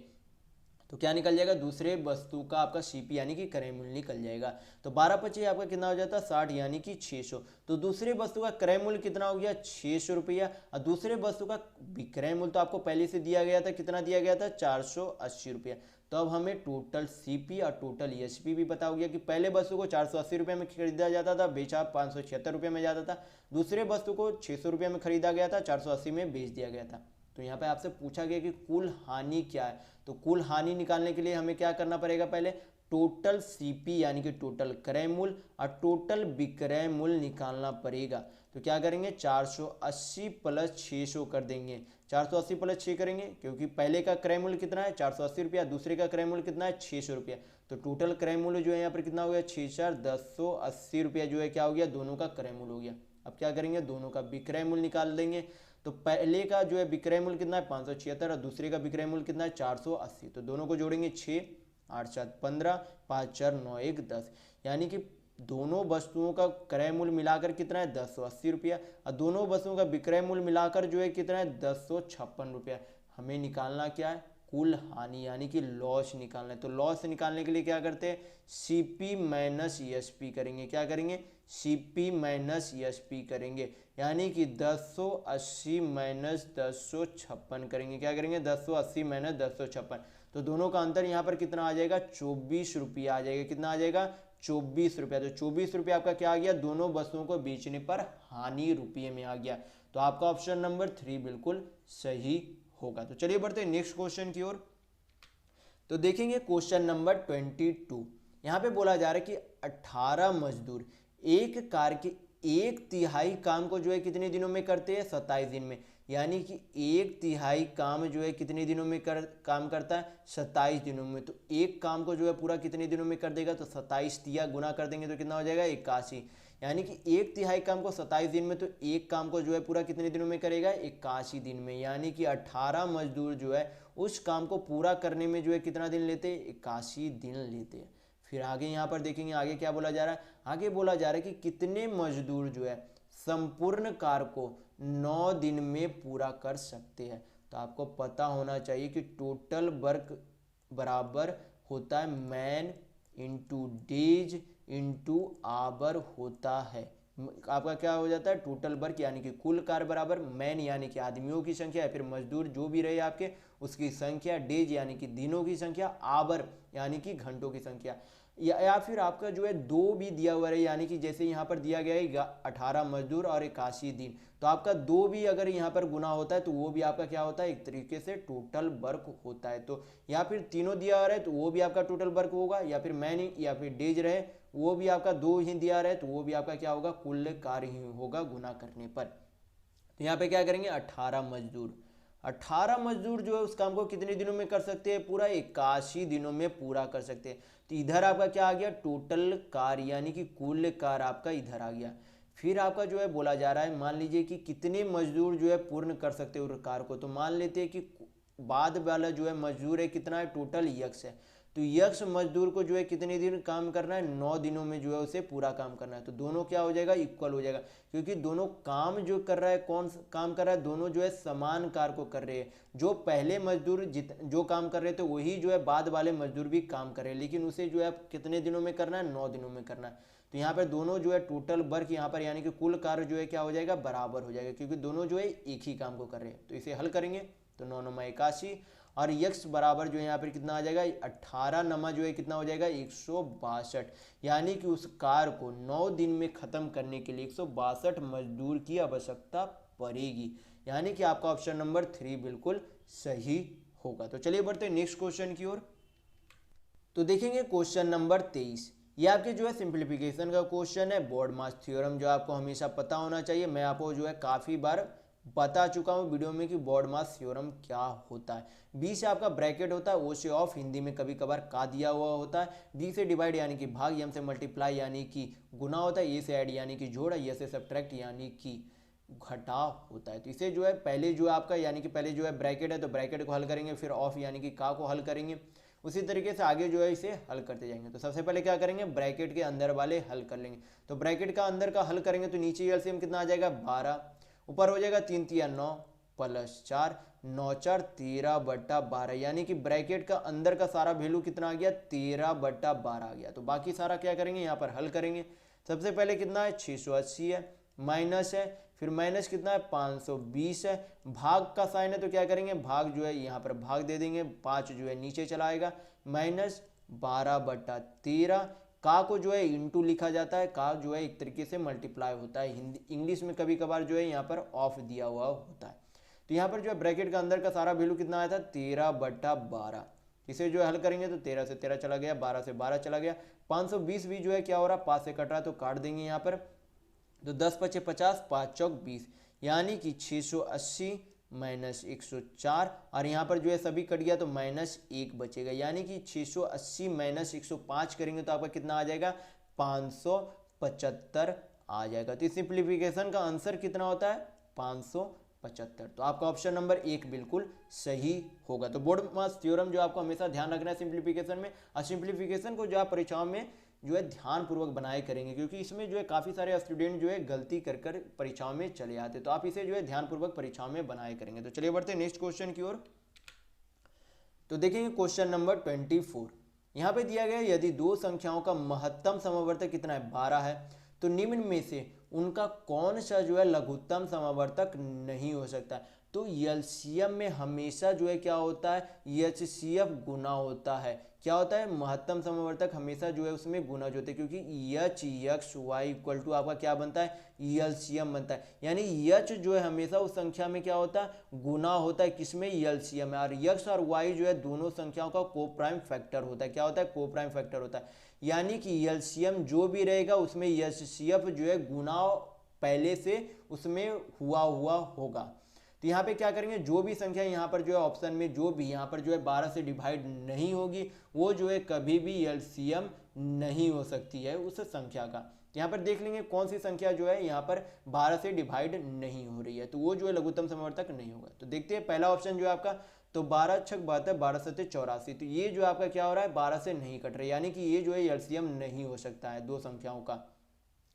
तो क्या निकल जाएगा, दूसरे वस्तु का आपका सीपी यानी कि क्रय मूल्य निकल जाएगा। तो 12×5 आपका कितना हो जाता है 60 यानी कि 600। तो दूसरे वस्तु का क्रय मूल्य कितना हो गया 600 रुपया, और दूसरे वस्तु का विक्रय मूल्य तो आपको पहले से दिया गया था, कितना दिया गया था 480 रुपया। तो अब हमें टोटल सीपी और टोटल एसपी भी पता हो गया कि पहले वस्तु को 480 रुपये में खरीदा जाता था, बेचा 576 रुपये में जाता था। दूसरे वस्तु को 600 रुपये में खरीदा गया था, 480 में बेच दिया गया था। तो यहाँ पे आपसे पूछा गया कि कुल हानि क्या है। तो कुल हानि निकालने के लिए हमें क्या करना पड़ेगा, पहले टोटल सीपी यानी कि टोटल क्रय मूल्य और टोटल विक्रय मूल्य निकालना पड़ेगा। तो क्या करेंगे 480 प्लस 600 कर देंगे। 480 प्लस 6 करेंगे क्योंकि पहले का क्रय मूल्य कितना है 480 रुपया, दूसरे का क्रय मूल्य कितना है 600 रुपया। तो टोटल क्रय मूल्य जो है यहाँ पर कितना हो गया 6,1080 रुपया जो है क्या हो गया, दोनों का क्रय मूल्य हो गया। अब क्या करेंगे, दोनों का विक्रय मूल्य निकाल देंगे। तो पहले का जो है विक्रय मूल्य कितना है 576 और दूसरे का विक्रय मूल्य कितना है 480। तो दोनों को जोड़ेंगे 6, 8, 7, 15, 5, 4, 9, 1, 10, यानी कि दोनों वस्तुओं का क्रय मूल्य मिलाकर कितना है 1080 रुपया, और दोनों वस्तुओं का विक्रय मूल्य मिलाकर जो है कितना है 1056 रुपया। हमें निकालना क्या है, कुल हानि यानी कि लॉस निकालना है। तो लॉस निकालने के लिए क्या करते हैं, सीपी माइनस एसपी करेंगे। क्या करेंगे, सीपी माइनस एसपी करेंगे, यानी कि 1080 माइनस 1056 करेंगे। क्या करेंगे 1080 माइनस 1056। तो दोनों का अंतर यहाँ पर कितना आ जाएगा 24 रुपया आ जाएगा। कितना आ जाएगा 24 रुपया। तो 24 रुपया आपका क्या आ गया, दोनों वस्तुओं को बेचने पर हानि रुपये में आ गया। तो आपका ऑप्शन नंबर 3 बिल्कुल सही होगा। तो चलिए बढ़ते हैं नेक्स्ट क्वेश्चन की ओर। तो देखेंगे क्वेश्चन नंबर 22। यहाँ पे बोला जा रहा है कि 18 मजदूर एक कार के 1/3 काम को जो है कितने दिनों में करते हैं 27 दिन में, यानी कि 1/3 काम जो है कितने दिनों में काम करता है 27 दिनों में। तो एक काम को जो है पूरा कितने दिनों में कर देगा, तो 27 दिया गुना कर देंगे तो कितना हो जाएगा 81, यानी कि 1/3 काम को 27 दिन में, तो एक काम को जो है पूरा कितने दिनों में करेगा 81 दिन में, यानी कि 18 मजदूर जो है उस काम को पूरा करने में जो है कितना दिन लेते हैं 81 दिन लेते हैं। फिर आगे यहाँ पर देखेंगे आगे क्या बोला जा रहा है, आगे बोला जा रहा है कि कितने मजदूर जो है संपूर्ण कार्य को 9 दिन में पूरा कर सकते हैं। तो आपको पता होना चाहिए कि टोटल वर्क बराबर होता है man into days into hour होता है। आपका क्या हो जाता है टोटल वर्क यानी कि कुल कार्य बराबर मैन यानी कि आदमियों की संख्या या फिर मजदूर जो भी रहे आपके उसकी संख्या, डेज यानी कि दिनों की संख्या, आवर यानी कि घंटों की संख्या, या फिर आपका जो है दो भी दिया हुआ है, यानी कि जैसे यहाँ पर दिया गया है 18 मजदूर और 81 दिन, तो आपका दो भी अगर यहाँ पर गुना होता है तो वो भी आपका क्या होता है एक तरीके से टोटल वर्क होता है। तो या फिर तीनों दिया हुआ है तो वो भी आपका टोटल वर्क होगा, या फिर मैन या फिर डेज रहे वो भी आपका दो ही दिया रहे तो वो भी आपका क्या होगा कुल कार्य ही होगा गुना करने पर। तो यहाँ पे क्या करेंगे 18 मजदूर, 18 मजदूर जो है उस काम को कितने दिनों में कर सकते हैं पूरा 81 दिनों में पूरा कर सकते हैं। तो इधर आपका क्या आ गया टोटल कार्य यानी कि कुल कार्य आपका इधर आ गया। फिर आपका जो है बोला जा रहा है मान लीजिए कि कितने मजदूर जो है पूर्ण कर सकते हैं उस कार्य को। तो मान लेते हैं कि बाद वाला जो है मजदूर है कितना है टोटल यक्ष है, तो यक्ष मजदूर को जो है कितने दिन काम करना है 9 दिनों में जो है उसे पूरा काम करना है। तो दोनों क्या हो जाएगा इक्वल हो जाएगा, क्योंकि दोनों काम जो कर रहा है कौन काम कर रहा है दोनों जो है समान कार्य को कर रहे हैं। जो पहले मजदूर जो काम कर रहे थे वही जो है बाद वाले मजदूर भी काम कर रहे हैं, लेकिन उसे जो है कितने दिनों में करना है 9 दिनों में करना है। तो यहाँ पर दोनों जो है टोटल वर्क यहाँ पर यानी कि कुल कार्य जो है क्या हो जाएगा बराबर हो जाएगा, क्योंकि दोनों जो है एक ही काम को कर रहे हैं। तो इसे हल करेंगे तो 9 नमा 81 और यक्ष बराबर जो है यहाँ पर कितना आ जाएगा 18 नमा जो है कितना हो जाएगा 162, यानी कि उस कार्य को 9 दिन में खत्म करने के लिए 162 मजदूर की आवश्यकता पड़ेगी, यानी कि आपका ऑप्शन नंबर 3 बिल्कुल सही होगा। तो चलिए बढ़ते हैं नेक्स्ट क्वेश्चन की ओर। तो देखेंगे क्वेश्चन नंबर 23, ये आपके जो है सिंप्लीफिकेशन का क्वेश्चन है, बोर्ड मास थ्योरम जो आपको हमेशा पता होना चाहिए। मैं आपको जो है काफ़ी बार बता चुका हूँ वीडियो में कि बोर्ड मास थ्योरम क्या होता है। बी से आपका ब्रैकेट होता है, ओ से ऑफ, हिंदी में कभी कभार का दिया हुआ होता है, डी से डिवाइड यानी कि भाग, एम से मल्टीप्लाई यानी कि गुना होता है, ए से ऐड यानी कि जोड़, ए से सब्ट्रैक्ट यानी कि घटाव होता है। तो इसे जो है पहले जो है आपका यानी कि पहले जो है ब्रैकेट है तो ब्रैकेट को हल करेंगे, फिर ऑफ यानी कि का को हल करेंगे, उसी तरीके से आगे जो है इसे हल करते जाएंगे। तो सबसे पहले क्या करेंगे ब्रैकेट के अंदर वाले हल कर लेंगे। तो ब्रैकेट का अंदर का हल करेंगे तो नीचे एलसीएम कितना आ जाएगा 12, ऊपर हो जाएगा 3 तिया 9 प्लस 4, 9×4 13/12, यानी कि ब्रैकेट का अंदर का सारा वैल्यू कितना आ गया 13/12 आ गया। तो बाकी सारा क्या करेंगे, यहाँ पर हल करेंगे। सबसे पहले कितना है 680 है, माइनस है, फिर माइनस कितना है 520 है, भाग का साइन है तो क्या करेंगे, भाग जो है यहाँ पर भाग दे देंगे, 5 जो है नीचे चला आएगा, -12/13। का को जो है इंटू लिखा जाता है, का जो है एक तरीके से मल्टीप्लाई होता है, हिंदी इंग्लिश में कभी कभार जो है यहाँ पर ऑफ दिया हुआ होता है। तो यहाँ पर जो है ब्रैकेट का अंदर का सारा वैल्यू कितना आया था 13/12। इसे जो है हल करेंगे तो 13 से 13 चला गया, 12 से 12 चला गया, 520 भी जो है क्या हो रहा है 5 से कट रहा है तो काट देंगे यहाँ पर। तो 10 × 5 = 50, 5 × 4 = 20, यानी कि 680 - 104, और यहाँ पर जो है सभी कट गया तो -1 बचेगा, यानी कि 680 - 105 करेंगे तो आपका कितना आ जाएगा 575 आ जाएगा। तो इस सिंप्लीफिकेशन का आंसर कितना होता है 575। तो आपका ऑप्शन नंबर 1 बिल्कुल सही होगा। तो बोर्ड-मास थ्योरम जो आपको हमेशा ध्यान रखना है सिंप्लीफिकेशन में, और सिंप्लीफिकेशन को जो आप परीक्षाओं में जो है ध्यानपूर्वक बनाए करेंगे, क्योंकि इसमें जो है काफ़ी सारे स्टूडेंट जो है गलती कर परीक्षाओं में चले आते, तो आप इसे जो है ध्यानपूर्वक परीक्षाओं में बनाए करेंगे। तो चलिए बढ़ते हैं नेक्स्ट क्वेश्चन की ओर। तो देखेंगे क्वेश्चन नंबर 24। यहाँ पे दिया गया यदि दो संख्याओं का महत्तम समवर्तक कितना है 12 है, तो निम्न में से उनका कौन सा जो है लघुत्तम समवर्तक नहीं हो सकता। तो एलसीएम में हमेशा जो है क्या होता है एचसीएफ गुना होता है, क्या होता है महत्तम समवर्तक हमेशा जो है उसमें गुना होते हैं, क्योंकि H X Y equal to आपका क्या बनता है एलसीएम बनता है, यानी एच जो है हमेशा उस संख्या में क्या होता है गुना होता है, किसमें एलसीएम में, और एक्स और वाई जो है दोनों संख्याओं का को प्राइम फैक्टर होता है, क्या होता है को प्राइम फैक्टर होता है, यानी कि एलसीएम जो भी रहेगा उसमें एचसीएफ जो है गुना पहले से उसमें हुआ होगा। तो यहाँ पे क्या करेंगे जो भी संख्या यहाँ पर जो है ऑप्शन में जो भी यहाँ पर जो है 12 से डिवाइड नहीं होगी वो जो है कभी भी एलसीएम नहीं हो सकती है उस संख्या का। यहाँ पर देख लेंगे कौन सी संख्या जो है यहाँ पर 12 से डिवाइड नहीं हो रही है, तो वो जो है लघुत्तम समवर्तक नहीं होगा। तो देखते हैं पहला ऑप्शन जो है आपका, तो 12 × 6 = 72, 12 × 7 = 84, तो ये जो आपका क्या हो रहा है 12 से नहीं कट रहा है, यानी कि ये जो है एलसीएम नहीं हो सकता है दो संख्याओं का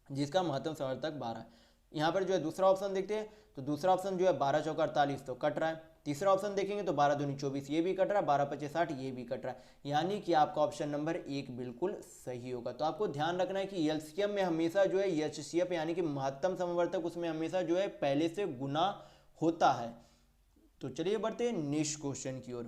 जिसका महत्तम समवर्तक 12 है। यहाँ पर जो है दूसरा ऑप्शन देखते हैं, तो दूसरा ऑप्शन जो है 12 × 4 = 48 तो कट रहा है। तीसरा ऑप्शन देखेंगे तो 12 × 2 = 24 ये भी कट रहा है, 12 × 5 = 60 ये भी कट रहा है, यानी कि आपका ऑप्शन नंबर 1 बिल्कुल सही होगा। तो आपको ध्यान रखना है कि एलसीएम में हमेशा जो है एचसीएफ यानी कि महत्तम समवर्तक उसमें हमेशा जो है पहले से गुना होता है। तो चलिए बढ़ते हैं नेक्स्ट क्वेश्चन की ओर।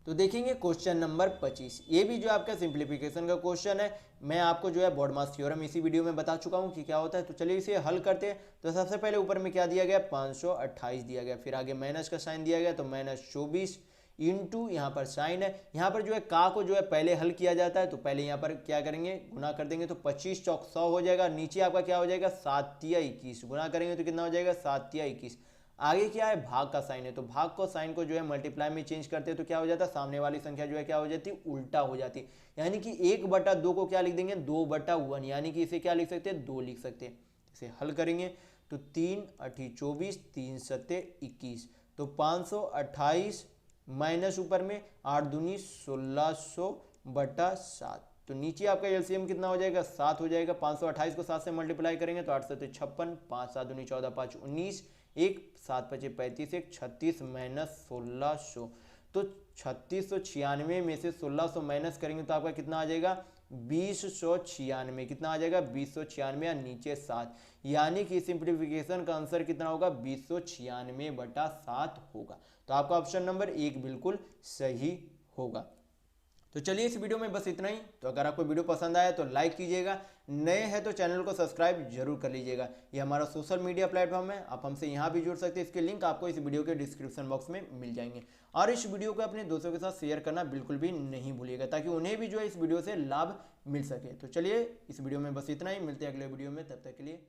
तो देखेंगे क्वेश्चन नंबर 25, ये भी जो आपका सिंप्लीफिकेशन का क्वेश्चन है, मैं आपको जो है बोर्ड-मास थ्योरम इसी वीडियो में बता चुका हूँ कि क्या होता है। तो चलिए इसे हल करते हैं। तो सबसे पहले ऊपर में क्या दिया गया 528 दिया गया, फिर आगे माइनस का साइन दिया गया तो -24 इंटू यहाँ पर साइन है, यहाँ पर जो है का को जो है पहले हल किया जाता है, तो पहले यहाँ पर क्या करेंगे गुना कर देंगे तो 25 × 4 = 100 हो जाएगा, नीचे आपका क्या हो जाएगा 7 × 3 = 21, गुना करेंगे तो कितना हो जाएगा 7 × 3 = 21। आगे क्या है भाग का साइन है, तो भाग को साइन को जो है मल्टीप्लाई में चेंज करते हैं तो क्या हो जाता है सामने वाली संख्या जो है क्या हो जाती है उल्टा हो जाती है, यानी कि 1/2 को क्या लिख देंगे 2/1, यानी कि इसे क्या लिख सकते हैं 2 लिख सकते हैं। इसे हल करेंगे तो 3 × 8 = 24, 3 × 7 = 21, तो 528 माइनस ऊपर में 8 दूनी 1600/7, तो नीचे आपका एलसीएम कितना हो जाएगा 7 हो जाएगा। 528 को 7 से मल्टीप्लाई करेंगे तो 8 × 7 = 56, 5 × 7 दूनी 14, 5 × 19, 1 7 × 5 = 35, 1 36 - 1600, तो 3696 में से 1600 माइनस करेंगे तो आपका कितना आ जाएगा 2096, कितना आ जाएगा 2096 या नीचे 7, यानी कि सिंप्लीफिकेशन का आंसर कितना होगा 2096/7 होगा। तो आपका ऑप्शन नंबर 1 बिल्कुल सही होगा। तो चलिए इस वीडियो में बस इतना ही। तो अगर आपको वीडियो पसंद आया तो लाइक कीजिएगा, नए हैं तो चैनल को सब्सक्राइब जरूर कर लीजिएगा। ये हमारा सोशल मीडिया प्लेटफॉर्म है, आप हमसे यहाँ भी जुड़ सकते हैं, इसके लिंक आपको इस वीडियो के डिस्क्रिप्शन बॉक्स में मिल जाएंगे। और इस वीडियो को अपने दोस्तों के साथ शेयर करना बिल्कुल भी नहीं भूलिएगा ताकि उन्हें भी जो है इस वीडियो से लाभ मिल सके। तो चलिए इस वीडियो में बस इतना ही, मिलते हैं अगले वीडियो में, तब तक के लिए